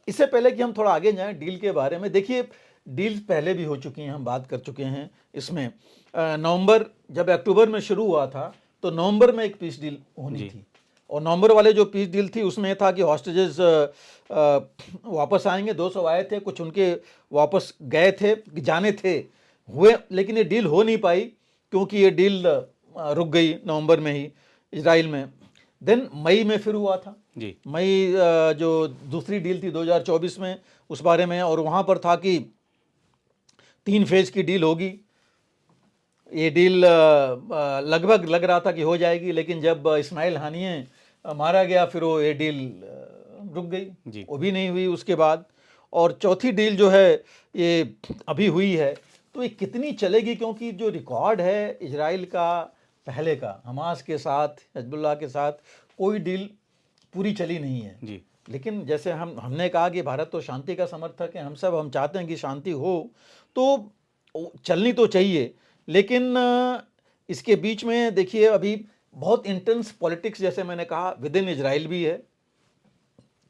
इससे पहले कि हम थोड़ा आगे जाएं डील के बारे में, देखिए डील्स पहले भी हो चुकी हैं, हम बात कर चुके हैं इसमें। नवंबर, जब अक्टूबर में शुरू हुआ था तो नवंबर में एक पीस डील होनी थी, और नवंबर वाले जो पीस डील थी उसमें था कि हॉस्टेजेस वापस आएंगे। 200 आए थे, कुछ उनके वापस गए थे, जाने थे, हुए, लेकिन ये डील हो नहीं पाई क्योंकि ये डील रुक गई नवंबर में ही इजराइल में। देन मई में फिर हुआ था। जी मई जो दूसरी डील थी 2024 में, उस बारे में, और वहाँ पर था कि 3 फेज की डील होगी। ये डील लगभग लग रहा था कि हो जाएगी, लेकिन जब इस्माइल हानिये मारा गया फिर वो ये डील रुक गई, वो भी नहीं हुई उसके बाद। और चौथी डील जो है ये अभी हुई है, तो ये कितनी चलेगी? क्योंकि जो रिकॉर्ड है इजराइल का पहले का, हमास के साथ, हिजबुल्लाह के साथ कोई डील पूरी चली नहीं है। जी लेकिन जैसे हमने कहा कि भारत तो शांति का समर्थक है, हम चाहते हैं कि शांति हो, तो चलनी तो चाहिए। लेकिन इसके बीच में देखिए अभी बहुत इंटेंस पॉलिटिक्स, जैसे मैंने कहा, विद इन इजराइल भी है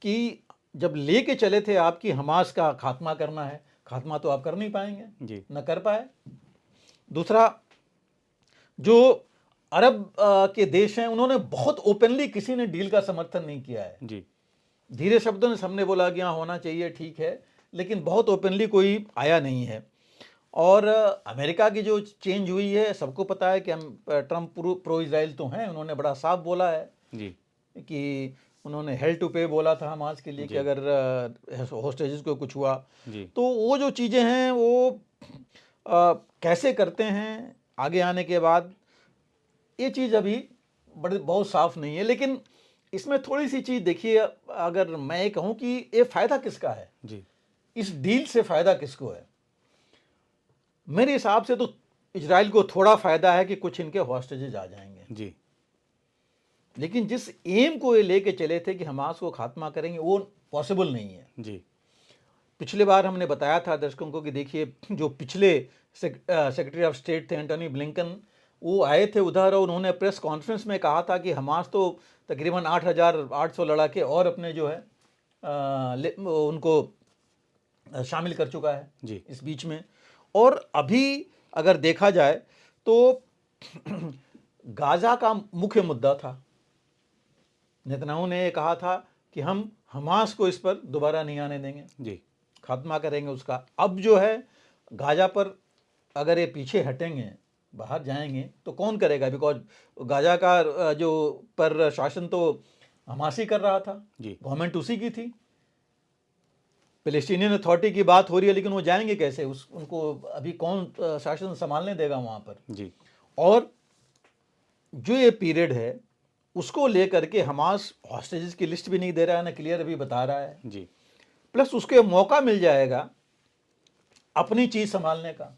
कि जब लेके चले थे आपकी हमास का खात्मा करना है, खात्मा तो आप कर नहीं पाएंगे, जी न कर पाए। दूसरा, जो अरब के देश हैं उन्होंने बहुत ओपनली, किसी ने डील का समर्थन नहीं किया है। जी धीरे शब्दों में सबने बोला कि हाँ होना चाहिए, ठीक है, लेकिन बहुत ओपनली कोई आया नहीं है। और अमेरिका की जो चेंज हुई है, सबको पता है कि हम ट्रम्प प्रो इजराइल तो हैं, उन्होंने बड़ा साफ बोला है जी कि उन्होंने हेल टू पे बोला था हमास के लिए कि अगर होस्टेजेस को कुछ हुआ जी तो वो जो चीज़ें हैं वो कैसे करते हैं आगे आने के बाद, ये चीज़ अभी बहुत साफ नहीं है। लेकिन इसमें थोड़ी सी चीज़ देखिए, अगर मैं ये कहूँ कि ये फ़ायदा किसका है, जी इस डील से फ़ायदा किसको है? मेरे हिसाब से तो इजराइल को थोड़ा फ़ायदा है कि कुछ इनके हॉस्टेजेस आ जाएंगे। जी लेकिन जिस एम को ये लेके चले थे कि हमास को खात्मा करेंगे, वो पॉसिबल नहीं है। जी पिछले बार हमने बताया था दर्शकों को कि देखिए जो पिछले सेक्रेटरी ऑफ स्टेट थे एंटोनी ब्लिंकन, वो आए थे उधर और उन्होंने प्रेस कॉन्फ्रेंस में कहा था कि हमास तो तकरीबन 8,800 लड़ाके और अपने जो है उनको शामिल कर चुका है जी इस बीच में। और अभी अगर देखा जाए तो गाज़ा का मुख्य मुद्दा था, नेतन्याहू ने कहा था कि हम हमास को इस पर दोबारा नहीं आने देंगे, जी खात्मा करेंगे उसका। अब जो है गाज़ा पर अगर ये पीछे हटेंगे, बाहर जाएंगे, तो कौन करेगा? बिकॉज गाज़ा का जो पर शासन तो हमास ही कर रहा था, जी गवर्नमेंट उसी की थी। पैलेस्टीनियन अथॉरिटी की बात हो रही है, लेकिन वो जाएंगे कैसे? उनको अभी कौन शासन संभालने देगा वहाँ पर? जी और जो ये पीरियड है उसको लेकर के हमास हॉस्टेजेस की लिस्ट भी नहीं दे रहा है, ना क्लियर अभी बता रहा है। जी प्लस उसके मौका मिल जाएगा अपनी चीज़ संभालने का,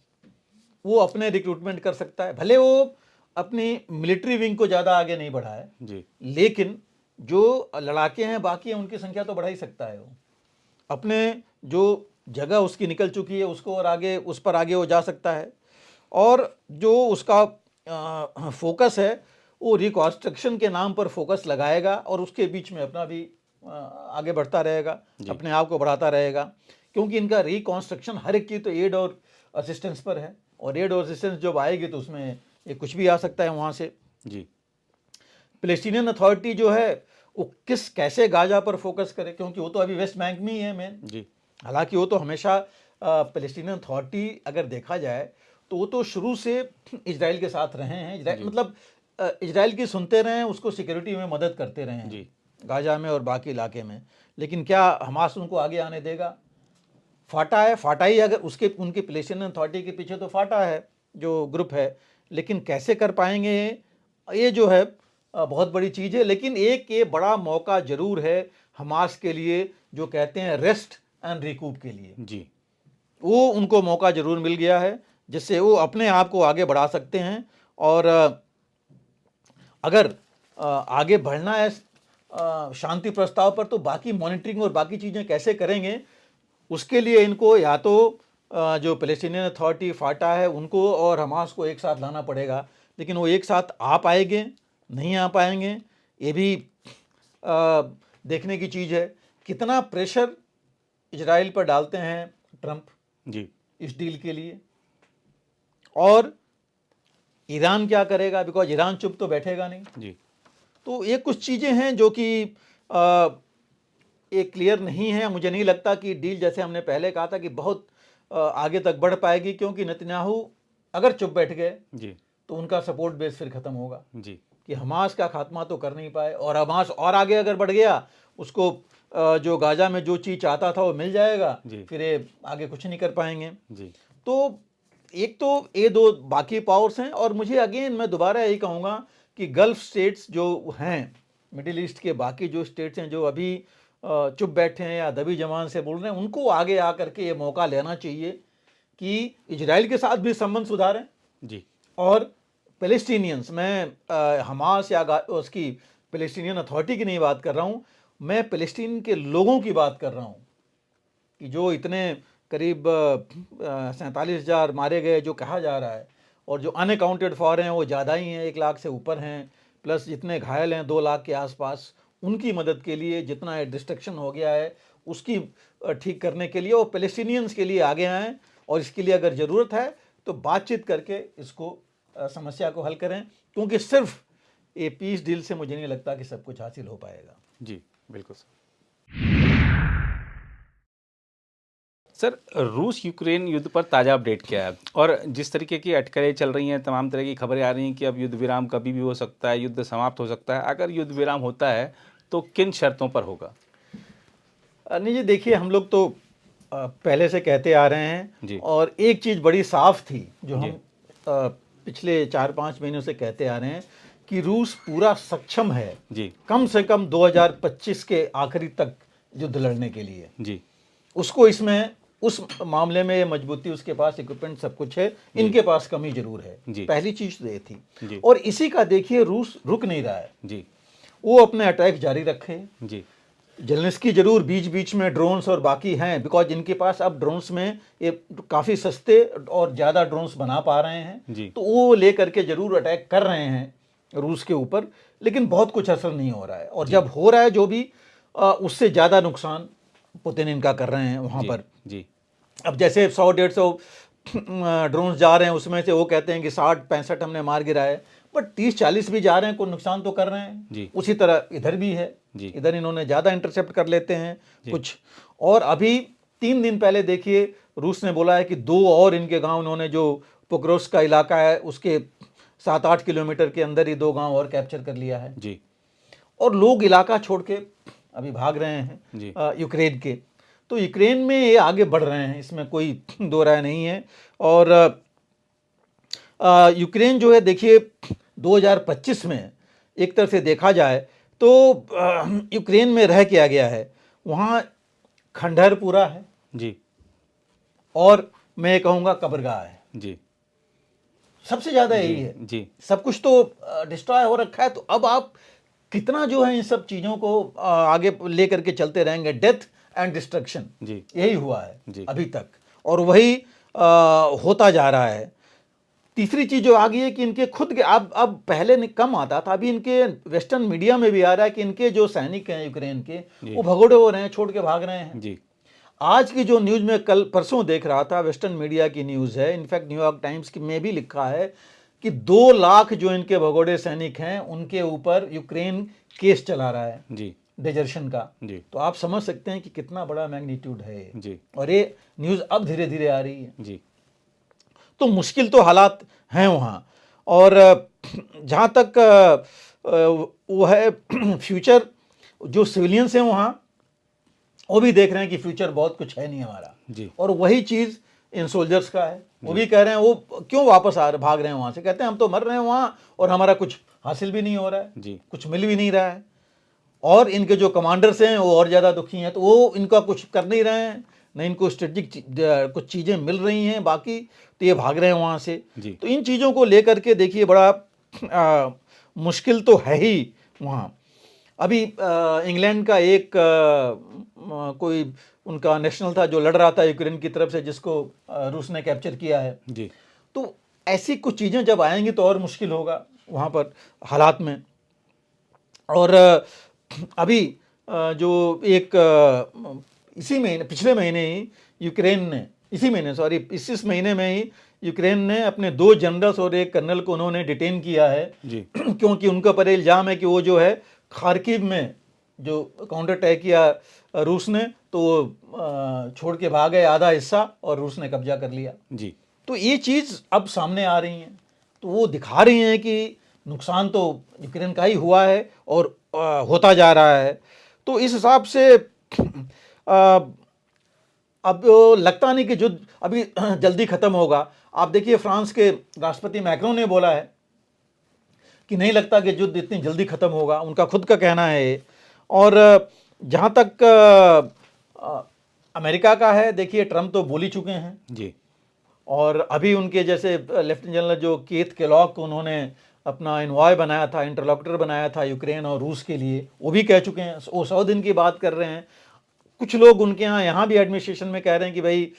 वो अपने रिक्रूटमेंट कर सकता है, भले वो अपनी मिलिट्री विंग को ज़्यादा आगे नहीं बढ़ाए, जी लेकिन जो लड़ाके हैं बाकी हैं उनकी संख्या तो बढ़ा ही सकता है वो। अपने जो जगह उसकी निकल चुकी है उसको और आगे उस पर आगे वो जा सकता है। और जो उसका फोकस है वो रिकॉन्स्ट्रक्शन के नाम पर फोकस लगाएगा और उसके बीच में अपना भी आगे बढ़ता रहेगा, अपने आप को बढ़ाता रहेगा, क्योंकि इनका रिकॉन्स्ट्रक्शन हर एक चीज़ तो एड और असिस्टेंस पर है, और एड और असिस्टेंस जब आएगी तो उसमें ये कुछ भी आ सकता है वहाँ से। जी। पैलेस्टीनियन अथॉरिटी जो है वो कैसे गाजा पर फोकस करे, क्योंकि वो तो अभी वेस्ट बैंक में ही है मेन। जी। हालांकि वो तो हमेशा पैलेस्टीनियन अथॉरिटी अगर देखा जाए तो वो तो शुरू से इजराइल के साथ रहे हैं। मतलब इजराइल की सुनते रहे हैं, उसको सिक्योरिटी में मदद करते रहे हैं गाजा में और बाकी इलाके में। लेकिन क्या हमास उनको आगे आने देगा? फाटा है, फाटा ही अगर उसके उनकी पैलेस्टीनियन अथॉरिटी के पीछे तो फाटा है जो ग्रुप है, लेकिन कैसे कर पाएंगे ये जो है बहुत बड़ी चीज़ है। लेकिन एक ये बड़ा मौका जरूर है हमास के लिए, जो कहते हैं रेस्ट एंड रिकूप के लिए जी, वो उनको मौका जरूर मिल गया है, जिससे वो अपने आप को आगे बढ़ा सकते हैं। और अगर आगे बढ़ना है शांति प्रस्ताव पर, तो बाकी मॉनिटरिंग और बाकी चीज़ें कैसे करेंगे, उसके लिए इनको या तो जो पैलेस्टीनियन अथॉरिटी फाटा है उनको और हमास को एक साथ लाना पड़ेगा। लेकिन वो एक साथ आ पाएंगे नहीं आ पाएंगे ये भी देखने की चीज़ है। कितना प्रेशर इजराइल पर डालते हैं ट्रंप जी, इस डील के लिए, और ईरान क्या करेगा, बिकॉज ईरान चुप तो बैठेगा नहीं। जी, तो ये कुछ चीज़ें हैं जो कि एक क्लियर नहीं है। मुझे नहीं लगता कि डील, जैसे हमने पहले कहा था, कि बहुत आगे तक बढ़ पाएगी, क्योंकि नेतन्याहू अगर चुप बैठ गए जी, तो उनका सपोर्ट बेस फिर ख़त्म होगा जी, कि हमास का खात्मा तो कर नहीं पाए, और हमास और आगे अगर बढ़ गया उसको जो गाजा में जो चीज़ चाहता था वो मिल जाएगा, फिर ये आगे कुछ नहीं कर पाएंगे। जी, तो एक तो ये दो बाकी पावर्स हैं, और मुझे अगेन मैं दोबारा यही कहूँगा कि गल्फ स्टेट्स जो हैं, मिडिल ईस्ट के बाकी जो स्टेट्स हैं जो अभी चुप बैठे हैं या दबी जबान से बोल रहे हैं, उनको आगे आकर के ये मौका लेना चाहिए कि इजराइल के साथ भी संबंध सुधारें। जी, और पैलेस्टीनियंस, मैं हमास या उसकी पैलेस्टीनियन अथॉरिटी की नहीं बात कर रहा हूँ, मैं पैलेस्टीन के लोगों की बात कर रहा हूँ कि जो इतने करीब 47,000 मारे गए जो कहा जा रहा है, और जो अनअकाउंटेड फॉर हैं वो ज़्यादा ही हैं, 1 लाख से ऊपर हैं, प्लस जितने घायल हैं 2 लाख के आसपास, उनकी मदद के लिए, जितना डिस्ट्रक्शन हो गया है उसकी ठीक करने के लिए वो पैलेस्टीनियंस के लिए आगे आएँ, और इसके लिए अगर ज़रूरत है तो बातचीत करके इसको समस्या को हल करें, क्योंकि सिर्फ ये पीस डील से मुझे नहीं लगता कि सब कुछ हासिल हो पाएगा। जी, बिल्कुल सर। रूस यूक्रेन युद्ध पर ताज़ा अपडेट क्या है, और जिस तरीके की अटकलें चल रही हैं, तमाम तरह की खबरें आ रही हैं कि अब युद्ध विराम कभी भी हो सकता है, युद्ध समाप्त हो सकता है। अगर युद्ध विराम होता है तो किन शर्तों पर होगा? नहीं जी, देखिए हम लोग तो पहले से कहते आ रहे हैं, और एक चीज़ बड़ी साफ थी जो हम पिछले 4-5 महीनों से कहते आ रहे हैं कि रूस पूरा सक्षम है जी, कम से कम 2025 के आखिरी तक युद्ध लड़ने के लिए। जी, उसको इसमें उस मामले में मजबूती, उसके पास इक्विपमेंट सब कुछ है, इनके पास कमी जरूर है। पहली चीज तो ये थी, और इसी का देखिए रूस रुक नहीं रहा है जी, वो अपने अटैक जारी रखे जी। जेलेंस्की जरूर बीच बीच में ड्रोन्स और बाकी हैं, बिकॉज इनके पास अब ड्रोन्स में ये काफ़ी सस्ते और ज़्यादा ड्रोन्स बना पा रहे हैं, तो वो लेकर के जरूर अटैक कर रहे हैं रूस के ऊपर, लेकिन बहुत कुछ असर नहीं हो रहा है। और जब हो रहा है जो भी, उससे ज़्यादा नुकसान पुतिन इनका कर रहे हैं वहाँ पर। जी। अब जैसे 100-150 ड्रोन्स जा रहे हैं, उसमें से वो कहते हैं कि 60-65 हमने मार गिराए, बट 30-40 भी जा रहे हैं, कोई नुकसान तो कर रहे हैं। उसी तरह इधर भी है, इधर इन्होंने ज़्यादा इंटरसेप्ट कर लेते हैं कुछ। और अभी 3 दिन पहले देखिए रूस ने बोला है कि 2 और इनके गांव इन्होंने, जो पोक्रोस का इलाका है उसके 7-8 किलोमीटर के अंदर ही 2 गांव और कैप्चर कर लिया है जी। और लोग इलाका छोड़ के अभी भाग रहे हैं यूक्रेन के। तो यूक्रेन में ये आगे बढ़ रहे हैं, इसमें कोई दो राय नहीं है। और यूक्रेन जो है देखिए 2025 में एक तरह से देखा जाए तो यूक्रेन में रह किया गया है, वहाँ खंडहर पूरा है जी, और मैं कहूँगा कब्रगाह है जी, सबसे ज़्यादा यही है जी। सब कुछ तो डिस्ट्रॉय हो रखा है। तो अब आप कितना जो है इन सब चीज़ों को आगे लेकर के चलते रहेंगे, डेथ एंड डिस्ट्रक्शन, जी यही हुआ है जी अभी तक, और वही होता जा रहा है। तीसरी चीज जो आ गई है कि इनके खुद के, अब पहले कम आता था, अभी इनके वेस्टर्न मीडिया में भी आ रहा है कि इनके जो सैनिक हैं यूक्रेन के, जी वो भगोड़े हो रहे हैं, छोड़ के भाग रहे हैं। जी आज की जो न्यूज़ में कल परसों देख रहा था, वेस्टर्न मीडिया की न्यूज़ है, इनफैक्ट न्यूयॉर्क टाइम्स की में भी लिखा है कि 2 लाख जो इनके भगोड़े सैनिक हैं उनके ऊपर यूक्रेन केस चला रहा है जी डेजर्शन का। जी तो आप समझ सकते हैं कि कितना बड़ा मैग्नीट्यूड है ये। जी और ये न्यूज़ अब धीरे धीरे आ रही है। जी तो मुश्किल तो हालात हैं वहाँ। और जहाँ तक वो है फ्यूचर, जो सिविलियंस हैं वहाँ, वो भी देख रहे हैं कि फ्यूचर बहुत कुछ है नहीं हमारा। जी और वही चीज़ इन सोल्जर्स का है। वो भी कह रहे हैं, वो क्यों वापस भाग रहे हैं वहाँ से, कहते हैं हम तो मर रहे हैं वहाँ और हमारा कुछ हासिल भी नहीं हो रहा है, जी कुछ मिल भी नहीं रहा है। और इनके जो कमांडर्स हैं वो और ज़्यादा दुखी हैं, तो वो इनका कुछ कर नहीं रहे हैं, न इनको स्ट्रेटेजिक कुछ चीज़ें मिल रही हैं बाकी, तो ये भाग रहे हैं वहाँ से। जी तो इन चीज़ों को लेकर के देखिए बड़ा मुश्किल तो है ही वहाँ। अभी इंग्लैंड का एक कोई उनका नेशनल था जो लड़ रहा था यूक्रेन की तरफ से, जिसको रूस ने कैप्चर किया है। जी तो ऐसी कुछ चीज़ें जब आएंगी तो और मुश्किल होगा वहाँ पर हालात में। और अभी जो एक इसी महीने, पिछले महीने ही यूक्रेन ने, इस महीने में ही यूक्रेन ने अपने 2 जनरल्स और एक कर्नल को उन्होंने डिटेन किया है जी क्योंकि उनका पर इल्ज़ाम है कि वो जो है खार्किव में जो काउंटर अटैक किया रूस ने, तो वो छोड़ के भाग गए आधा हिस्सा और रूस ने कब्जा कर लिया। जी तो ये चीज़ अब सामने आ रही हैं, तो वो दिखा रही हैं कि नुकसान तो यूक्रेन का ही हुआ है और होता जा रहा है। तो इस हिसाब से अब लगता नहीं कि युद्ध अभी जल्दी ख़त्म होगा। आप देखिए फ्रांस के राष्ट्रपति मैक्रोन ने बोला है कि नहीं लगता कि युद्ध इतनी जल्दी ख़त्म होगा, उनका खुद का कहना है ये। और जहाँ तक अमेरिका का है, देखिए ट्रम्प तो बोल ही चुके हैं। जी और अभी उनके जैसे लेफ्टिनेंट जनरल जो कीथ केलॉग को उन्होंने अपना इन्वॉय बनाया था, इंटरलॉक्टर बनाया था यूक्रेन और रूस के लिए, वो भी कह चुके हैं, वो 100 दिन की बात कर रहे हैं। कुछ लोग उनके यहाँ भी एडमिनिस्ट्रेशन में कह रहे हैं कि भाई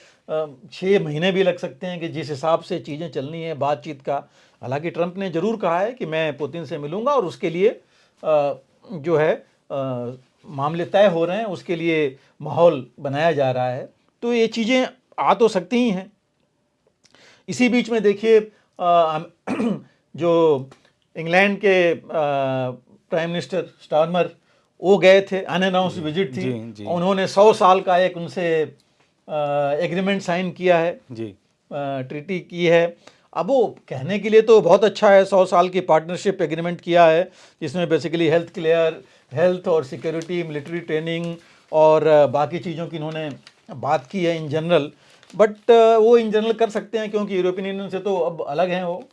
6 महीने भी लग सकते हैं कि जिस हिसाब से चीज़ें चलनी है बातचीत का। हालांकि ट्रंप ने ज़रूर कहा है कि मैं पुतिन से मिलूंगा और उसके लिए जो है मामले तय हो रहे हैं, उसके लिए माहौल बनाया जा रहा है। तो ये चीज़ें आ तो सकती ही हैं। इसी बीच में देखिए जो इंग्लैंड के प्राइम मिनिस्टर स्टारमर, वो गए थे, अनअनाउंस्ड विजिट थी। जी उन्होंने 100 साल का एक उनसे एग्रीमेंट साइन किया है, जी ट्रीटी की है। अब वो कहने के लिए तो बहुत अच्छा है, 100 साल की पार्टनरशिप एग्रीमेंट किया है, जिसमें बेसिकली हेल्थ और सिक्योरिटी, मिलिट्री ट्रेनिंग और बाकी चीज़ों की इन्होंने बात की है इन जनरल। बट वो इन जनरल कर सकते हैं क्योंकि यूरोपियन यूनियन से तो अब अलग हैं वो,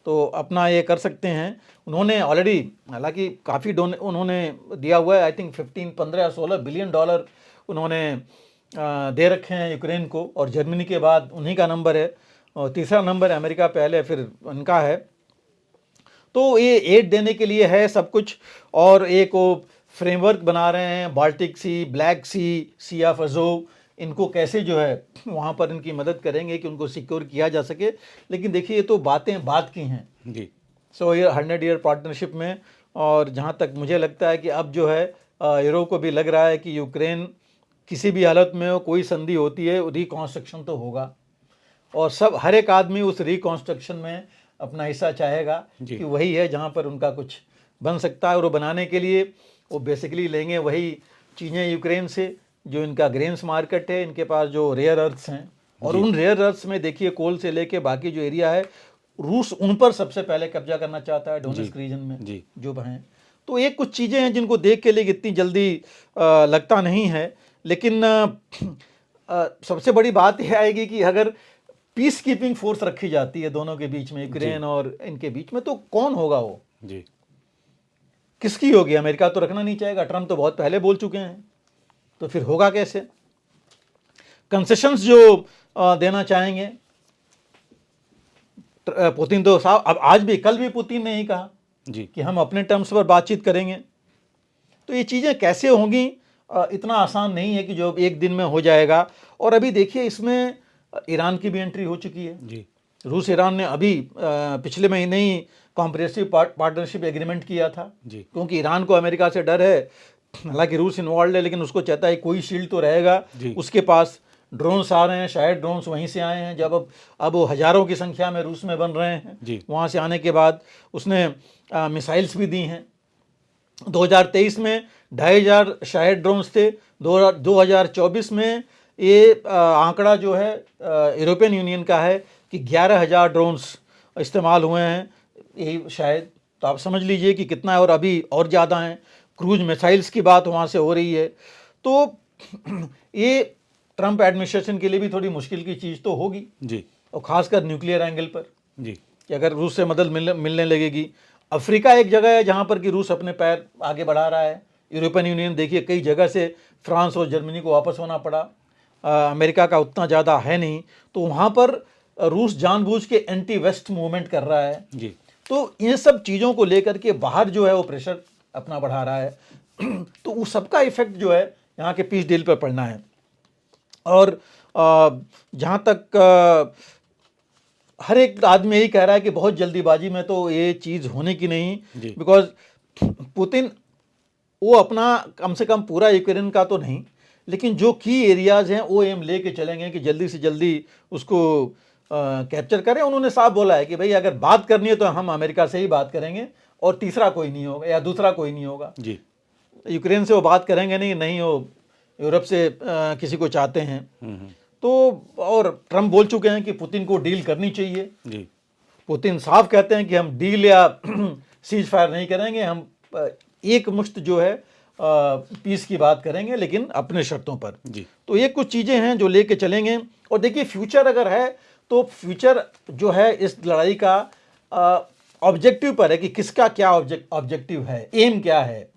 तो अपना ये कर सकते हैं। उन्होंने ऑलरेडी हालांकि काफ़ी उन्होंने दिया हुआ है, आई थिंक 15 या 16 बिलियन डॉलर उन्होंने दे रखे हैं यूक्रेन को, और जर्मनी के बाद उन्हीं का नंबर है, और तीसरा नंबर अमेरिका पहले, फिर उनका है। तो ये एड देने के लिए है सब कुछ। और एक वो फ्रेमवर्क बना रहे हैं, Baltic Sea, Black Sea of Azov, इनको कैसे जो है वहाँ पर इनकी मदद करेंगे कि उनको सिक्योर किया जा सके। लेकिन देखिए ये तो बातें बात की हैं जी। सो ये 100 ईयर पार्टनरशिप में। और जहाँ तक मुझे लगता है कि अब जो है यूरोप को भी लग रहा है कि यूक्रेन किसी भी हालत में हो, कोई संधि होती है, रिकॉन्स्ट्रक्शन तो होगा, और सब हर एक आदमी उस रिकॉन्स्ट्रक्शन में अपना हिस्सा चाहेगा कि वही है जहाँ पर उनका कुछ बन सकता है। और वो बनाने के लिए वो बेसिकली लेंगे वही चीज़ें यूक्रेन से, जो इनका ग्रेन्स मार्केट है, इनके पास जो रेयर अर्थ्स हैं, और उन रेयर अर्थ्स में देखिए कोल से लेके बाकी जो एरिया है, रूस उन पर सबसे पहले कब्जा करना चाहता है डोनेट्स्क रीजन में जो हैं। तो ये कुछ चीज़ें हैं जिनको देख के लिए इतनी जल्दी लगता नहीं है। लेकिन सबसे बड़ी बात यह आएगी कि अगर पीस कीपिंग फोर्स रखी जाती है दोनों के बीच में, यूक्रेन और इनके बीच में, तो कौन होगा वो जी, किसकी होगी? अमेरिका तो रखना नहीं चाहेगा, ट्रम्प तो बहुत पहले बोल चुके हैं, तो फिर होगा कैसे? कंसेशंस जो देना चाहेंगे पुतिन, तो साहब अब आज भी कल भी पुतिन ने ही कहा जी, कि हम अपने टर्म्स पर बातचीत करेंगे। तो ये चीज़ें कैसे होंगी इतना आसान नहीं है कि जो एक दिन में हो जाएगा। और अभी देखिए इसमें ईरान की भी एंट्री हो चुकी है जी। रूस ईरान ने अभी पिछले महीने ही कॉम्प्रिहेंसिव पार्टनरशिप एग्रीमेंट किया था, जी। क्योंकि ईरान को अमेरिका से डर है। हालांकि रूस इन्वॉल्व है, लेकिन उसको चाहता है कोई शील्ड तो रहेगा जी। उसके पास। ड्रोन्स आ रहे हैं, शायद ड्रोन्स वहीं से आए हैं, जब अब वो हज़ारों की संख्या में रूस में बन रहे हैं। जी। वहाँ से आने के बाद उसने मिसाइल्स भी दी हैं। 2023 में 2,500 शायद ड्रोन्स थे। 2024 में ये आंकड़ा जो है यूरोपियन यूनियन का है कि 11,000 ड्रोन्स इस्तेमाल हुए हैं, यही शायद। तो आप समझ लीजिए कि कितना है, और अभी और ज़्यादा हैं। क्रूज मिसाइल्स की बात वहाँ से हो रही है। तो ये ट्रंप एडमिनिस्ट्रेशन के लिए भी थोड़ी मुश्किल की चीज़ तो होगी जी। और ख़ासकर न्यूक्लियर एंगल पर, जी। कि अगर रूस से मदद मिलने लगेगी। अफ्रीका एक जगह है जहाँ पर कि रूस अपने पैर आगे बढ़ा रहा है। यूरोपियन यूनियन देखिए कई जगह से फ्रांस और जर्मनी को वापस होना पड़ा, अमेरिका का उतना ज़्यादा है नहीं। तो वहाँ पर रूस जानबूझ के एंटी वेस्ट मूवमेंट कर रहा है। जी। तो ये सब चीज़ों को लेकर के बाहर जो है वो प्रेशर अपना बढ़ा रहा है। तो उस सबका इफेक्ट जो है यहाँ के पीस डील पर पड़ना है। और जहाँ तक हर एक आदमी यही कह रहा है कि बहुत जल्दीबाजी में तो ये चीज़ होने की नहीं, बिकॉज पुतिन वो अपना कम से कम पूरा यूक्रेन का तो नहीं, लेकिन जो की एरियाज़ हैं वो एम लेके चलेंगे कि जल्दी से जल्दी उसको कैप्चर करें। उन्होंने साफ बोला है कि भाई अगर बात करनी है तो हम अमेरिका से ही बात करेंगे और तीसरा कोई नहीं होगा या दूसरा कोई नहीं होगा। जी। यूक्रेन से वो बात करेंगे नहीं वो यूरोप से किसी को चाहते हैं। तो और ट्रम्प बोल चुके हैं कि पुतिन को डील करनी चाहिए। जी। पुतिन साफ कहते हैं कि हम डील या सीज फायर नहीं करेंगे, हम एक मुश्त जो है पीस की बात करेंगे, लेकिन अपने शर्तों पर। जी। तो ये कुछ चीज़ें हैं जो लेके चलेंगे। और देखिए फ्यूचर अगर है तो फ्यूचर जो है इस लड़ाई का ऑब्जेक्टिव पर है कि किसका क्या ऑब्जेक्टिव है, एम क्या है।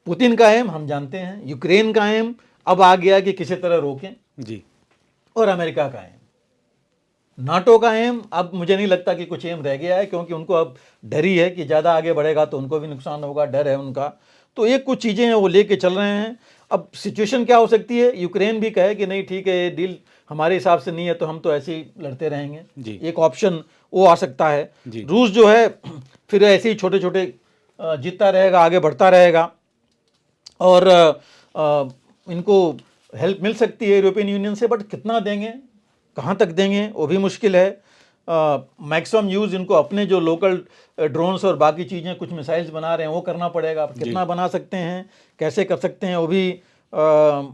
पुतिन का एम हम जानते हैं, यूक्रेन का एम अब आ गया कि किसी तरह रोकें। जी। और अमेरिका का एम, नाटो का एम अब मुझे नहीं लगता कि कुछ एम रह गया है, क्योंकि उनको अब डर ही है कि ज़्यादा आगे बढ़ेगा तो उनको भी नुकसान होगा, डर है उनका। तो ये कुछ चीज़ें हैं वो लेके चल रहे हैं। अब सिचुएशन क्या हो सकती है, यूक्रेन भी कहे कि नहीं ठीक है ये डील हमारे हिसाब से नहीं है तो हम तो ऐसे ही लड़ते रहेंगे, एक ऑप्शन वो आ सकता है। रूस जो है फिर ऐसे ही छोटे छोटे जीतता रहेगा, आगे बढ़ता रहेगा, और इनको हेल्प मिल सकती है यूरोपियन यूनियन से, बट कितना देंगे, कहाँ तक देंगे वो भी मुश्किल है। मैक्सिमम यूज़ इनको अपने जो लोकल ड्रोन्स और बाकी चीज़ें कुछ मिसाइल्स बना रहे हैं वो करना पड़ेगा। कितना बना सकते हैं, कैसे कर सकते हैं, वो भी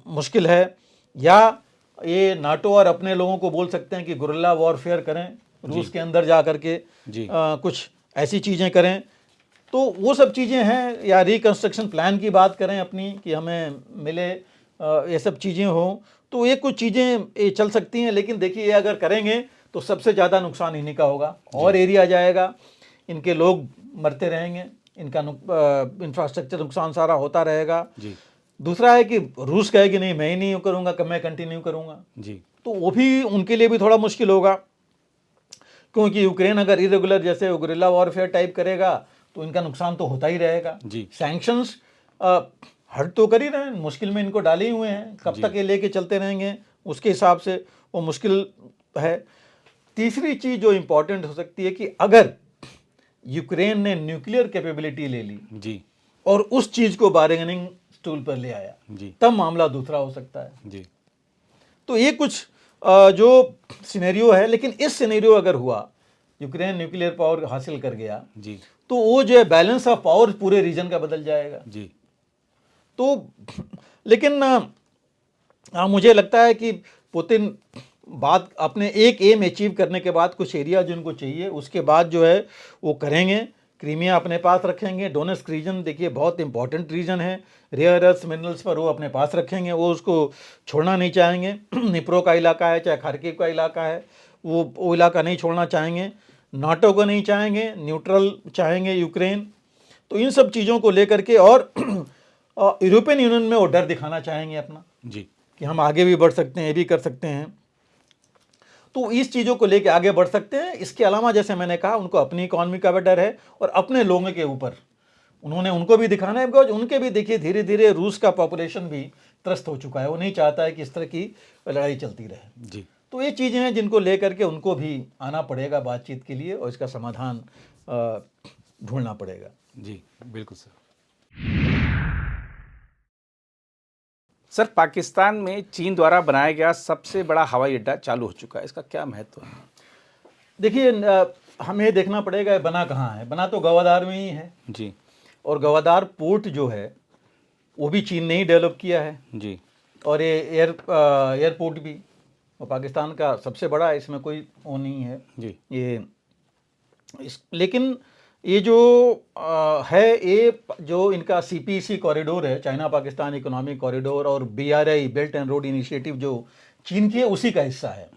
मुश्किल है। या ये नाटो और अपने लोगों को बोल सकते हैं कि गुरिल्ला वॉरफेयर करें, रूस के अंदर जा कर के कुछ ऐसी चीज़ें करें। तो वो सब चीज़ें हैं, या रिकंस्ट्रक्शन प्लान की बात करें अपनी कि हमें मिले, ये सब चीज़ें हों। तो ये कुछ चीज़ें चल सकती हैं, लेकिन देखिए ये अगर करेंगे तो सबसे ज़्यादा नुकसान इन्हीं का होगा, और एरिया जाएगा, इनके लोग मरते रहेंगे, इनका इंफ्रास्ट्रक्चर नुकसान सारा होता रहेगा। दूसरा है कि रूस कहे कि नहीं मैं ही नहीं करूँगा, मैं कंटिन्यू करूँगा, तो वो भी उनके लिए भी थोड़ा मुश्किल होगा, क्योंकि यूक्रेन अगर इरेगुलर जैसे गुरिल्ला वॉरफेयर टाइप करेगा तो इनका नुकसान तो होता ही रहेगा। सैंक्शंस हट तो कर ही रहे हैं, मुश्किल में इनको डाले ही हुए हैं, कब तक ये लेके चलते रहेंगे उसके हिसाब से वो मुश्किल है। तीसरी चीज़ जो इम्पोर्टेंट हो सकती है कि अगर यूक्रेन ने न्यूक्लियर कैपेबिलिटी ले ली और उस चीज़ को बार्गेनिंग स्टूल पर ले आया, तब मामला दूसरा हो सकता है। तो ये कुछ जो सिनेरियो है, लेकिन इस सिनेरियो अगर हुआ, यूक्रेन न्यूक्लियर पावर हासिल कर गया, तो वो जो है बैलेंस ऑफ पावर पूरे रीजन का बदल जाएगा। तो लेकिन मुझे लगता है कि पुतिन बात अपने एक एम अचीव करने के बाद कुछ एरिया जिनको चाहिए उसके बाद जो है वो करेंगे। क्रीमिया अपने पास रखेंगे, डोनेट्स्क रीजन देखिए बहुत इंपॉर्टेंट रीजन है, रेयर अर्थ मिनरल्स पर वो अपने पास रखेंगे, वो उसको छोड़ना नहीं चाहेंगे। निप्रो का इलाका है चाहे खार्किव का इलाका है, वो इलाका नहीं छोड़ना चाहेंगे। नाटो को नहीं चाहेंगे, न्यूट्रल चाहेंगे यूक्रेन। तो इन सब चीज़ों को लेकर के, और यूरोपियन यूनियन में वो डर दिखाना चाहेंगे अपना कि हम आगे भी बढ़ सकते हैं, ये भी कर सकते हैं। तो इस चीज़ों को लेके आगे बढ़ सकते हैं। इसके अलावा जैसे मैंने कहा उनको अपनी इकॉनमी का भी डर है और अपने लोगों के ऊपर उन्होंने उनको भी दिखाना है, बिकॉज उनके भी देखिए धीरे धीरे रूस का पॉपुलेशन भी त्रस्त हो चुका है, वो नहीं चाहता है कि इस तरह की लड़ाई चलती रहे। जी तो ये चीज़ें हैं जिनको लेकर के उनको भी आना पड़ेगा बातचीत के लिए और इसका समाधान ढूंढना पड़ेगा। जी बिल्कुल सर। सर, पाकिस्तान में चीन द्वारा बनाया गया सबसे बड़ा हवाई अड्डा चालू हो चुका है, इसका क्या महत्व है? देखिए हमें देखना पड़ेगा ये बना कहाँ है। बना तो गवादार में ही है जी। और गवादार पोर्ट जो है वो भी चीन ने ही डेवलप किया है जी। और ये एयरपोर्ट भी वो पाकिस्तान का सबसे बड़ा है, इसमें कोई वो नहीं है जी। लेकिन ये जो है ये जो इनका CPEC कॉरिडोर है, चाइना पाकिस्तान इकोनॉमिक कॉरिडोर, और BRI belt and road initiative जो चीन की है उसी का हिस्सा है।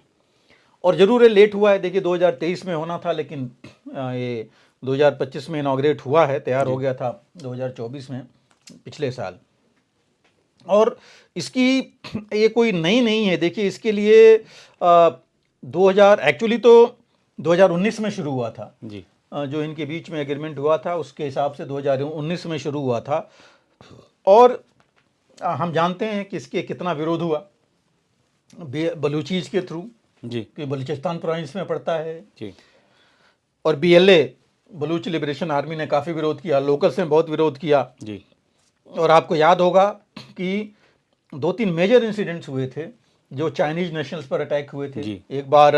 और ज़रूर ये लेट हुआ है, देखिए 2023 में होना था लेकिन ये 2025 में इनॉग्रेट हुआ है, तैयार हो गया था 2024 में, पिछले साल। और इसकी ये कोई नई नहीं है, देखिए इसके लिए 2000 एक्चुअली तो 2019 में शुरू हुआ था जी। जो इनके बीच में एग्रीमेंट हुआ था उसके हिसाब से 2019 में शुरू हुआ था। और हम जानते हैं कि इसके कितना विरोध हुआ बलूचीज के थ्रू, जी। कि बलूचिस्तान प्रोविंस में पड़ता है जी। और BLA बलूच लिबरेशन आर्मी ने काफ़ी विरोध किया, लोकल्स ने बहुत विरोध किया। जी। और आपको याद होगा कि 2-3 मेजर इंसिडेंट्स हुए थे जो चाइनीज नेशनल्स पर अटैक हुए थे। जी। एक बार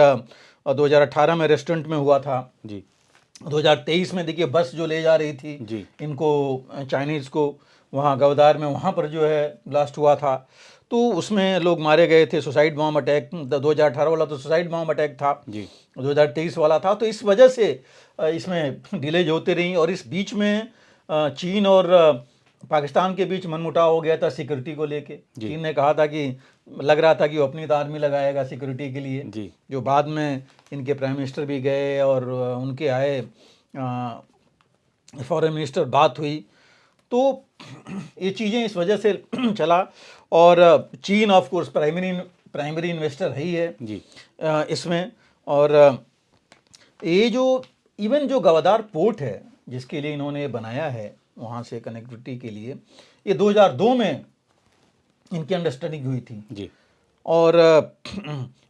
2018 में रेस्टोरेंट में हुआ था। जी। 2023 में देखिए बस जो ले जा रही थी जी। इनको चाइनीज़ को, वहाँ गवदार में वहाँ पर जो है ब्लास्ट हुआ था, तो उसमें लोग मारे गए थे। सुसाइड बॉम्ब अटैक 2018 वाला तो सुसाइड बॉम्ब अटैक था, जी। 2023 वाला था। तो इस वजह से इसमें डिलेज होते रही और इस बीच में चीन और पाकिस्तान के बीच मनमुटाव हो गया था सिक्योरिटी को लेके। चीन ने कहा था कि लग रहा था कि वो अपनी आर्मी लगाएगा सिक्योरिटी के लिए, जी। जो बाद में इनके प्राइम मिनिस्टर भी गए और उनके आए फॉरेन मिनिस्टर, बात हुई। तो ये चीज़ें इस वजह से चला और चीन ऑफ कोर्स प्राइमरी इन्वेस्टर है ही है जी। इसमें। और ये जो इवन जो गवादार पोर्ट है जिसके लिए इन्होंने बनाया है वहाँ से कनेक्टिविटी के लिए, ये 2002 में इनकी अंडरस्टैंडिंग हुई थी। जी। और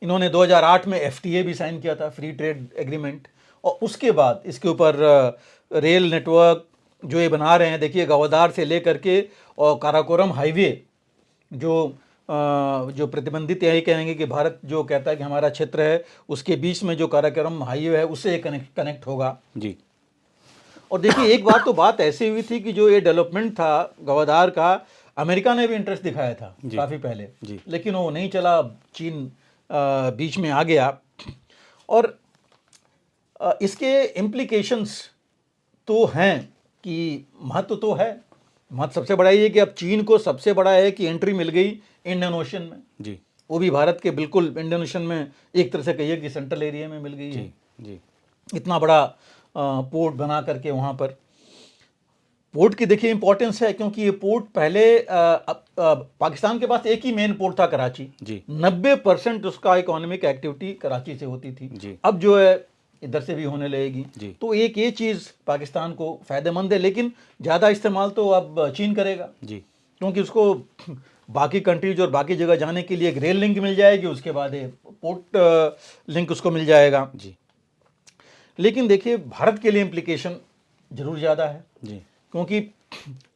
इन्होंने 2008 में FTA भी साइन किया था, फ्री ट्रेड एग्रीमेंट। और उसके बाद इसके ऊपर रेल नेटवर्क जो ये बना रहे हैं, देखिए गवादार से लेकर के और काराकोरम हाईवे जो प्रतिबंधित यही कहेंगे कि भारत जो कहता है कि हमारा क्षेत्र है, उसके बीच में जो काराकोरम हाईवे है उससे कनेक्ट होगा। जी। और देखिए एक बार तो बात ऐसी हुई थी कि जो ये डेवलपमेंट था गवादार का, अमेरिका ने भी इंटरेस्ट दिखाया था काफ़ी पहले, लेकिन वो नहीं चला, चीन बीच में आ गया। और इसके इम्प्लीकेशंस तो हैं कि महत्व तो है। महत्व सबसे बड़ा ये कि अब चीन को सबसे बड़ा है कि एंट्री मिल गई इंडियन ओशन में। जी। वो भी भारत के बिल्कुल इंडियन ओशन में, एक तरह से कहिए कि सेंट्रल एरिया में मिल गई है। जी। इतना बड़ा पोर्ट बना करके वहाँ पर। पोर्ट की देखिए इंपॉर्टेंस है क्योंकि ये पोर्ट पहले पाकिस्तान के पास एक ही मेन पोर्ट था, कराची। जी। 90% उसका इकोनॉमिक एक्टिविटी कराची से होती थी। जी। अब जो है इधर से भी होने लगेगी। तो एक ये चीज़ पाकिस्तान को फायदेमंद है, लेकिन ज़्यादा इस्तेमाल तो अब चीन करेगा। जी। क्योंकि उसको बाकी कंट्रीज और बाकी जगह जाने के लिए एक रेल लिंक मिल जाएगी, उसके बाद पोर्ट लिंक उसको मिल जाएगा। जी। लेकिन देखिए भारत के लिए इम्प्लीकेशन जरूर ज़्यादा है। जी। क्योंकि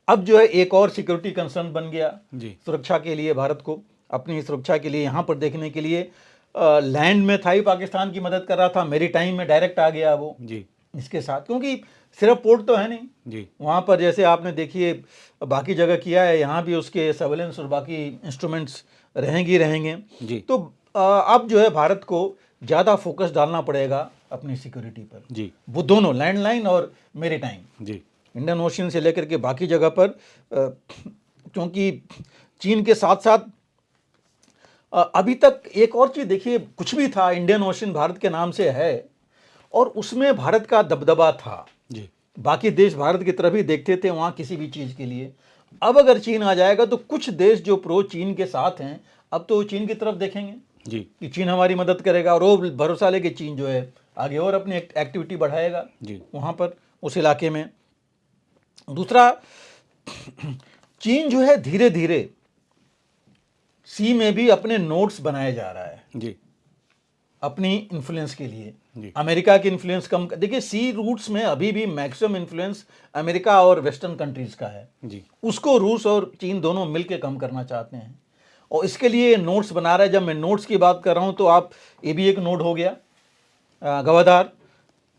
अब जो है एक और सिक्योरिटी कंसर्न बन गया। जी। सुरक्षा के लिए, भारत को अपनी सुरक्षा के लिए यहाँ पर देखने के लिए लैंड में था ही पाकिस्तान की मदद कर रहा था, मेरी टाइम में डायरेक्ट आ गया वो। जी। इसके साथ, क्योंकि सिर्फ पोर्ट तो है नहीं। जी। वहाँ पर जैसे आपने देखिए बाकी जगह किया है, यहाँ भी उसके सर्वेलेंस और बाकी इंस्ट्रूमेंट्स रहेंगे। जी। तो अब जो है भारत को ज़्यादा फोकस डालना पड़ेगा अपनी सिक्योरिटी पर। जी। वो दोनों लैंडलाइन और मेरी टाइम। जी। इंडियन ओशन से लेकर के बाकी जगह पर, क्योंकि चीन के साथ साथ अभी तक एक और चीज़ देखिए, कुछ भी था इंडियन ओशन भारत के नाम से है और उसमें भारत का दबदबा था। जी। बाकी देश भारत की तरफ ही देखते थे वहाँ किसी भी चीज़ के लिए। अब अगर चीन आ जाएगा तो कुछ देश जो प्रो चीन के साथ हैं अब तो चीन की तरफ देखेंगे। जी। कि चीन हमारी मदद करेगा और वो भरोसा लेके चीन जो है आगे और अपनी एक्टिविटी बढ़ाएगा। जी। वहाँ पर उस इलाके में। दूसरा, चीन जो है धीरे धीरे सी में भी अपने नोट्स बनाए जा रहा है जी अपनी इन्फ्लुएंस के लिए। जी अमेरिका की इन्फ्लुएंस कम, देखिए सी रूट्स में अभी भी मैक्सिमम इन्फ्लुएंस अमेरिका और वेस्टर्न कंट्रीज का है, जी उसको रूस और चीन दोनों मिलकर कम करना चाहते हैं और इसके लिए नोट्स बना रहा है। जब मैं नोट्स की बात कर रहा हूं तो आप, ये भी एक नोट हो गया गवादार।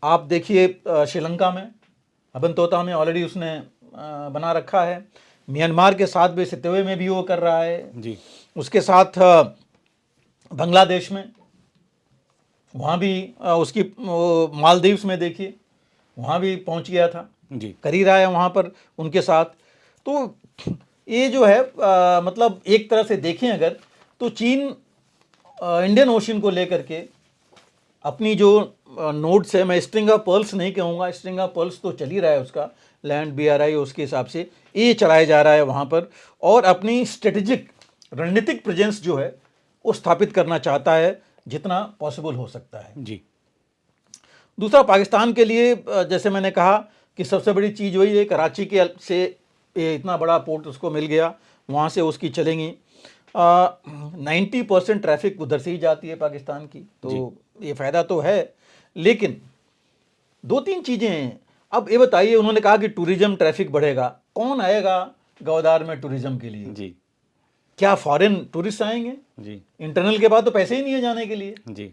आप देखिए श्रीलंका में अबन तोता में ऑलरेडी उसने बना रखा है, म्यांमार के साथ भी सितवे में भी वो कर रहा है जी उसके साथ बांग्लादेश में, वहाँ भी उसकी मालदीव्स में देखिए वहाँ भी पहुँच गया था, जी कर ही रहा है वहाँ पर उनके साथ। तो ये जो है मतलब एक तरह से देखें अगर तो चीन इंडियन ओशन को लेकर के अपनी जो नोट्स है, मैं स्ट्रिंग ऑफ पर्ल्स नहीं कहूँगा, स्ट्रिंग ऑफ पर्ल्स तो चल ही रहा है उसका, लैंड BRI उसके हिसाब से ये चलाया जा रहा है वहाँ पर, और अपनी स्ट्रेटेजिक रणनीतिक प्रेजेंस जो है वो स्थापित करना चाहता है जितना पॉसिबल हो सकता है। जी दूसरा, पाकिस्तान के लिए जैसे मैंने कहा कि सबसे बड़ी चीज़ वही है, कराची के से ये इतना बड़ा पोर्ट उसको मिल गया, वहाँ से उसकी चलेंगी 90% ट्रैफिक उधर से ही जाती है पाकिस्तान की, तो ये फ़ायदा तो है। लेकिन दो तीन चीज़ें हैं। अब ये बताइए, उन्होंने कहा कि टूरिज्म ट्रैफिक बढ़ेगा, कौन आएगा गौदार में टूरिज्म के लिए? जी क्या फॉरेन टूरिस्ट आएंगे? जी इंटरनल के बाद तो पैसे ही नहीं है जाने के लिए। जी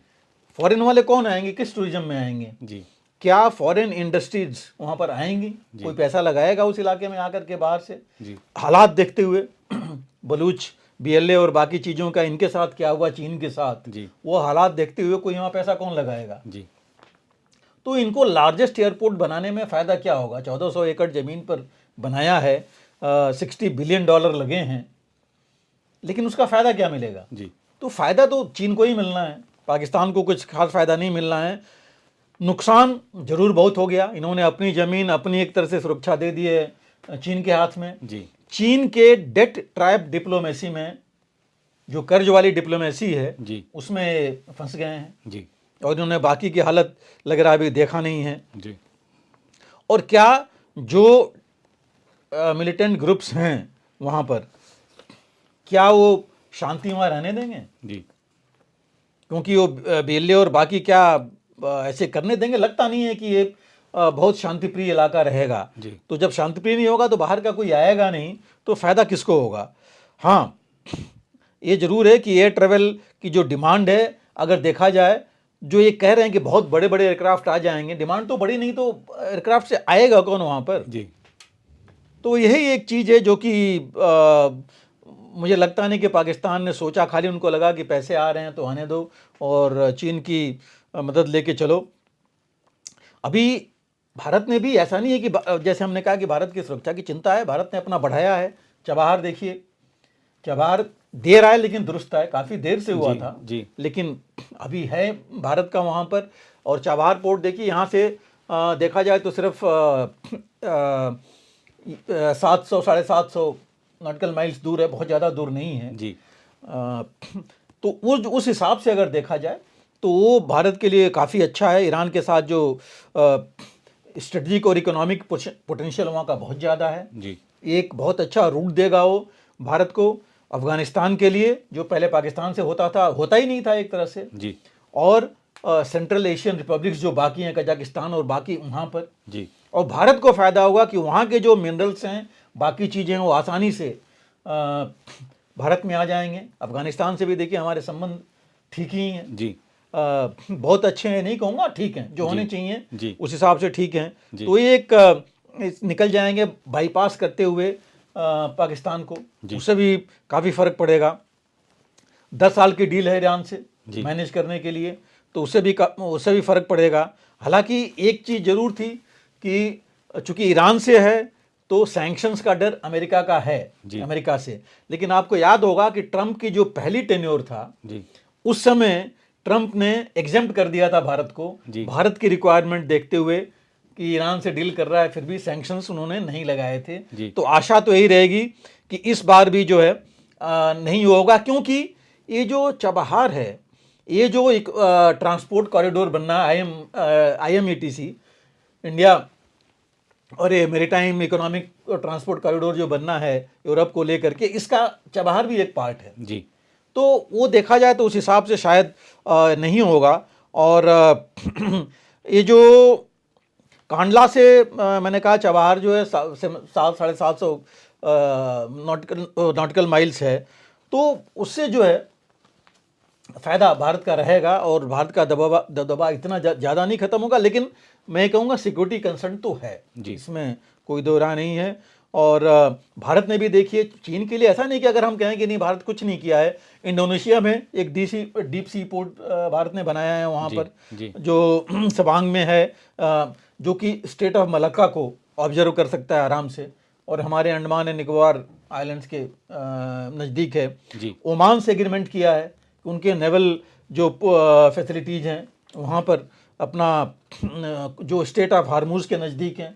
फॉरेन वाले कौन आएंगे, किस टूरिज्म में आएंगे? जी क्या फॉरेन इंडस्ट्रीज वहाँ पर आएंगी? कोई पैसा लगाएगा उस इलाके में आकर के बाहर से? जी हालात देखते हुए बलूच BLA और बाकी चीज़ों का इनके साथ क्या हुआ चीन के साथ, जी वो हालात देखते हुए कोई वहाँ पैसा कौन लगाएगा? जी तो इनको लार्जेस्ट एयरपोर्ट बनाने में फ़ायदा क्या होगा? 1400 एकड़ ज़मीन पर बनाया है, $60 बिलियन लगे हैं, लेकिन उसका फ़ायदा क्या मिलेगा? जी तो फ़ायदा तो चीन को ही मिलना है, पाकिस्तान को कुछ खास फ़ायदा नहीं मिलना है। नुकसान जरूर बहुत हो गया, इन्होंने अपनी ज़मीन अपनी एक तरह से सुरक्षा दे दी है चीन के हाथ में। जी चीन के डेट ट्राइब डिप्लोमेसी में, जो कर्ज वाली डिप्लोमेसी है, जी उसमें फंस गए हैं जी और इन्होंने बाकी की हालत लग रहा है अभी देखा नहीं है। जी और क्या जो मिलिटेंट ग्रुप्स हैं वहाँ पर, क्या वो शांति वहाँ रहने देंगे? जी क्योंकि वो BLA और बाकी क्या ऐसे करने देंगे? लगता नहीं है कि ये बहुत शांतिप्रिय इलाका रहेगा। जी तो जब शांतिप्रिय नहीं होगा तो बाहर का कोई आएगा नहीं, तो फ़ायदा किसको होगा? हाँ, ये ज़रूर है कि एयर ट्रेवल की जो डिमांड है, अगर देखा जाए, जो ये कह रहे हैं कि बहुत बड़े बड़े एयरक्राफ्ट आ जाएंगे, डिमांड तो बड़ी नहीं तो एयरक्राफ्ट से आएगा कौन वहाँ पर? जी तो यही एक चीज़ है जो कि मुझे लगता नहीं कि पाकिस्तान ने सोचा, खाली उनको लगा कि पैसे आ रहे हैं तो आने दो और चीन की मदद लेके चलो। अभी भारत ने भी, ऐसा नहीं है कि जैसे हमने कहा कि भारत की सुरक्षा की चिंता है, भारत ने अपना बढ़ाया है। चबाहार देखिए, चबाहार देर आए लेकिन दुरुस्त आए, काफ़ी देर से हुआ था जी लेकिन अभी है भारत का वहाँ पर। और चबाहार पोर्ट देखिए, यहाँ से देखा जाए तो सिर्फ 700 750 नॉटिकल माइल्स दूर है, बहुत ज़्यादा दूर नहीं है जी तो उस हिसाब से अगर देखा जाए तो वो भारत के लिए काफ़ी अच्छा है। ईरान के साथ जो स्ट्रेटजिक और इकोनॉमिक पोटेंशियल वहाँ का बहुत ज़्यादा है, जी एक बहुत अच्छा रूट देगा वो भारत को। अफगानिस्तान के लिए, जो पहले पाकिस्तान से होता ही नहीं था एक तरह से, जी और सेंट्रल एशियन रिपब्लिक्स जो बाकी हैं, कजाकिस्तान और बाकी, वहाँ पर। जी और भारत को फ़ायदा होगा कि वहाँ के जो मिनरल्स हैं, बाकी चीज़ें हैं, वो आसानी से भारत में आ जाएंगे। अफगानिस्तान से भी देखिए हमारे संबंध ठीक ही हैं, जी बहुत अच्छे हैं नहीं कहूँगा, ठीक हैं, जो होने चाहिए जी उस हिसाब से ठीक हैं। जी। तो ये एक निकल जाएंगे बाईपास करते हुए पाकिस्तान को, उससे भी काफ़ी फ़र्क पड़ेगा। 10 साल की डील है ईरान से मैनेज करने के लिए, तो उससे भी फ़र्क पड़ेगा। हालांकि एक चीज़ ज़रूर थी कि चूंकि ईरान से है तो सैंक्शंस का डर अमेरिका का है, अमेरिका से। लेकिन आपको याद होगा कि ट्रंप की जो पहली टेन्योर था जी उस समय ट्रंप ने एग्जेम्प्ट कर दिया था भारत को, भारत की रिक्वायरमेंट देखते हुए कि ईरान से डील कर रहा है, फिर भी सैंक्शंस उन्होंने नहीं लगाए थे। तो आशा तो यही रहेगी कि इस बार भी जो है नहीं होगा, क्योंकि ये जो चबहार है, ये जो एक ट्रांसपोर्ट कॉरिडोर बनना है, IMETC, इंडिया और ये मेरीटाइम इकोनॉमिक ट्रांसपोर्ट कॉरिडोर जो बनना है यूरोप को लेकर के, इसका चबहार भी एक पार्ट है जी। तो वो देखा जाए तो उस हिसाब से शायद नहीं होगा। और ये जो कांडला से मैंने कहा चबहार जो है 700-750 नॉटिकल माइल्स है, तो उससे जो है फ़ायदा भारत का रहेगा और भारत का दबदबा इतना ज़्यादा नहीं खत्म होगा, लेकिन मैं कहूँगा सिक्योरिटी कंसर्न तो है जी। इसमें कोई दो राय नहीं है। और भारत ने भी देखिए चीन के लिए ऐसा नहीं कि अगर हम कहें कि नहीं भारत कुछ नहीं किया है, इंडोनेशिया में एक डीप सी पोर्ट भारत ने बनाया है वहाँ पर जी। जो सबांग में है, जो कि स्टेट ऑफ मलक्का को ऑब्जर्व कर सकता है आराम से और हमारे अंडमान एंड निकोबार आइलैंड्स के नज़दीक है। जी। ओमान से एग्रीमेंट किया है, उनके नेवल जो फैसिलिटीज़ हैं वहाँ पर अपना जो स्टेट ऑफ हार्मूज के नज़दीक हैं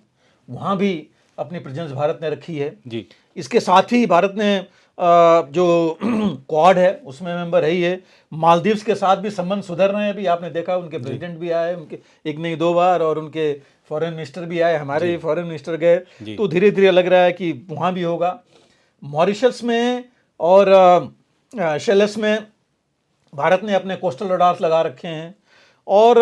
वहाँ भी अपनी प्रेजेंस भारत ने रखी है जी। इसके साथ ही भारत ने जो क्वाड है उसमें मेंबर है ही है। मालदीव्स के साथ भी संबंध सुधर रहे हैं, अभी आपने देखा उनके प्रेसिडेंट भी आए, उनके एक नहीं दो बार, और उनके फॉरेन मिनिस्टर भी आए, हमारे फॉरेन मिनिस्टर गए, तो धीरे धीरे लग रहा है कि वहाँ भी होगा। मॉरिशस में और शेलस में भारत ने अपने कोस्टल रडार्स लगा रखे हैं और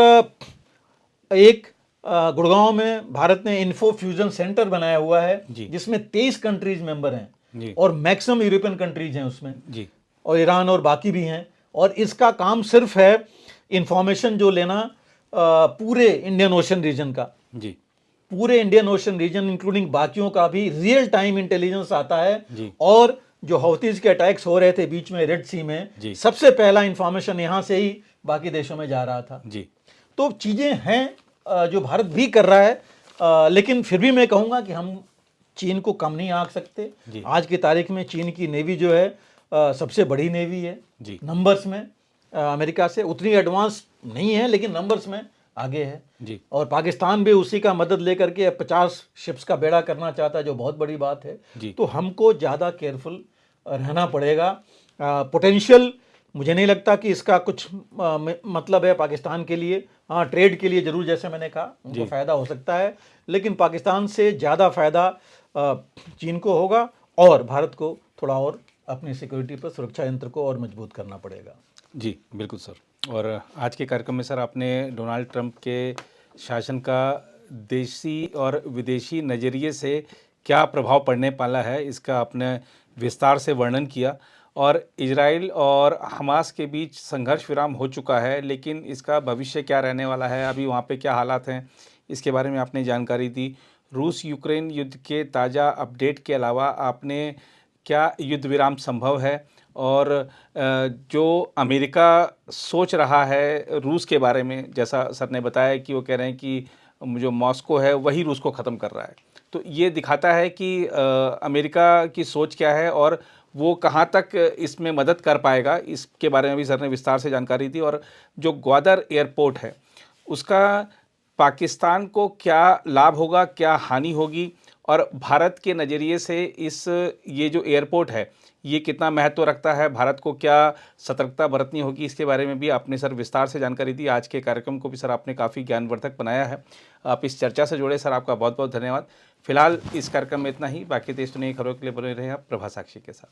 एक गुड़गांव में भारत ने इन्फो फ्यूजन सेंटर बनाया हुआ है जिसमें 23 कंट्रीज मेंबर हैं और मैक्सिमम यूरोपियन कंट्रीज हैं उसमें जी, और ईरान और बाकी भी हैं। और इसका काम सिर्फ है इंफॉर्मेशन जो लेना पूरे इंडियन ओशन रीजन का जी, पूरे इंडियन ओशन रीजन इंक्लूडिंग बाकियों का भी रियल टाइम इंटेलिजेंस आता है जी। और जो हौतीज के अटैक्स हो रहे थे बीच में रेड सी में, सबसे पहला इंफॉर्मेशन यहाँ से ही बाकी देशों में जा रहा था जी। तो चीज़ें हैं जो भारत भी कर रहा है, लेकिन फिर भी मैं कहूँगा कि हम चीन को कम नहीं आंक सकते। आज की तारीख में चीन की नेवी जो है सबसे बड़ी नेवी है नंबर्स में, अमेरिका से उतनी एडवांस नहीं है लेकिन नंबर्स में आगे है जी। और पाकिस्तान भी उसी का मदद लेकर के 50 शिप्स का बेड़ा करना चाहता है, जो बहुत बड़ी बात है जी। तो हमको ज़्यादा केयरफुल रहना पड़ेगा। पोटेंशियल मुझे नहीं लगता कि इसका कुछ मतलब है पाकिस्तान के लिए। हाँ, ट्रेड के लिए ज़रूर, जैसे मैंने कहा, उनको फ़ायदा हो सकता है, लेकिन पाकिस्तान से ज़्यादा फ़ायदा चीन को होगा और भारत को थोड़ा और अपनी सिक्योरिटी पर, सुरक्षा यंत्र को और मजबूत करना पड़ेगा। जी बिल्कुल सर। और आज के कार्यक्रम में सर आपने डोनाल्ड ट्रंप के शासन का देशी और विदेशी नज़रिए से क्या प्रभाव पड़ने वाला है इसका आपने विस्तार से वर्णन किया। और इजराइल और हमास के बीच संघर्ष विराम हो चुका है, लेकिन इसका भविष्य क्या रहने वाला है, अभी वहाँ पे क्या हालात हैं, इसके बारे में आपने जानकारी दी। रूस यूक्रेन युद्ध के ताज़ा अपडेट के अलावा आपने क्या युद्ध विराम संभव है और जो अमेरिका सोच रहा है रूस के बारे में, जैसा सर ने बताया कि वो कह रहे हैं कि जो मॉस्को है वही रूस को ख़त्म कर रहा है, तो ये दिखाता है कि अमेरिका की सोच क्या है और वो कहाँ तक इसमें मदद कर पाएगा। इसके बारे में भी सर ने विस्तार से जानकारी दी। और जो ग्वादर एयरपोर्ट है उसका पाकिस्तान को क्या लाभ होगा, क्या हानि होगी, और भारत के नज़रिए से ये जो एयरपोर्ट है ये कितना महत्व रखता है, भारत को क्या सतर्कता बरतनी होगी, इसके बारे में भी आपने सर विस्तार से जानकारी दी। आज के कार्यक्रम को भी सर आपने काफ़ी ज्ञानवर्धक बनाया है। आप इस चर्चा से जुड़े सर, आपका बहुत बहुत धन्यवाद। फिलहाल इस कार्यक्रम में इतना ही। बाकी देश दुनिया की खबरों के लिए बने रहे आप प्रभा साक्षी के साथ।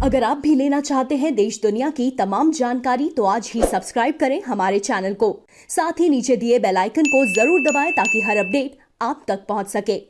अगर आप भी लेना चाहते हैं देश दुनिया की तमाम जानकारी तो आज ही सब्सक्राइब करें हमारे चैनल को। साथ ही नीचे दिए बेल आइकन को जरूर दबाएं ताकि हर अपडेट आप तक पहुंच सके।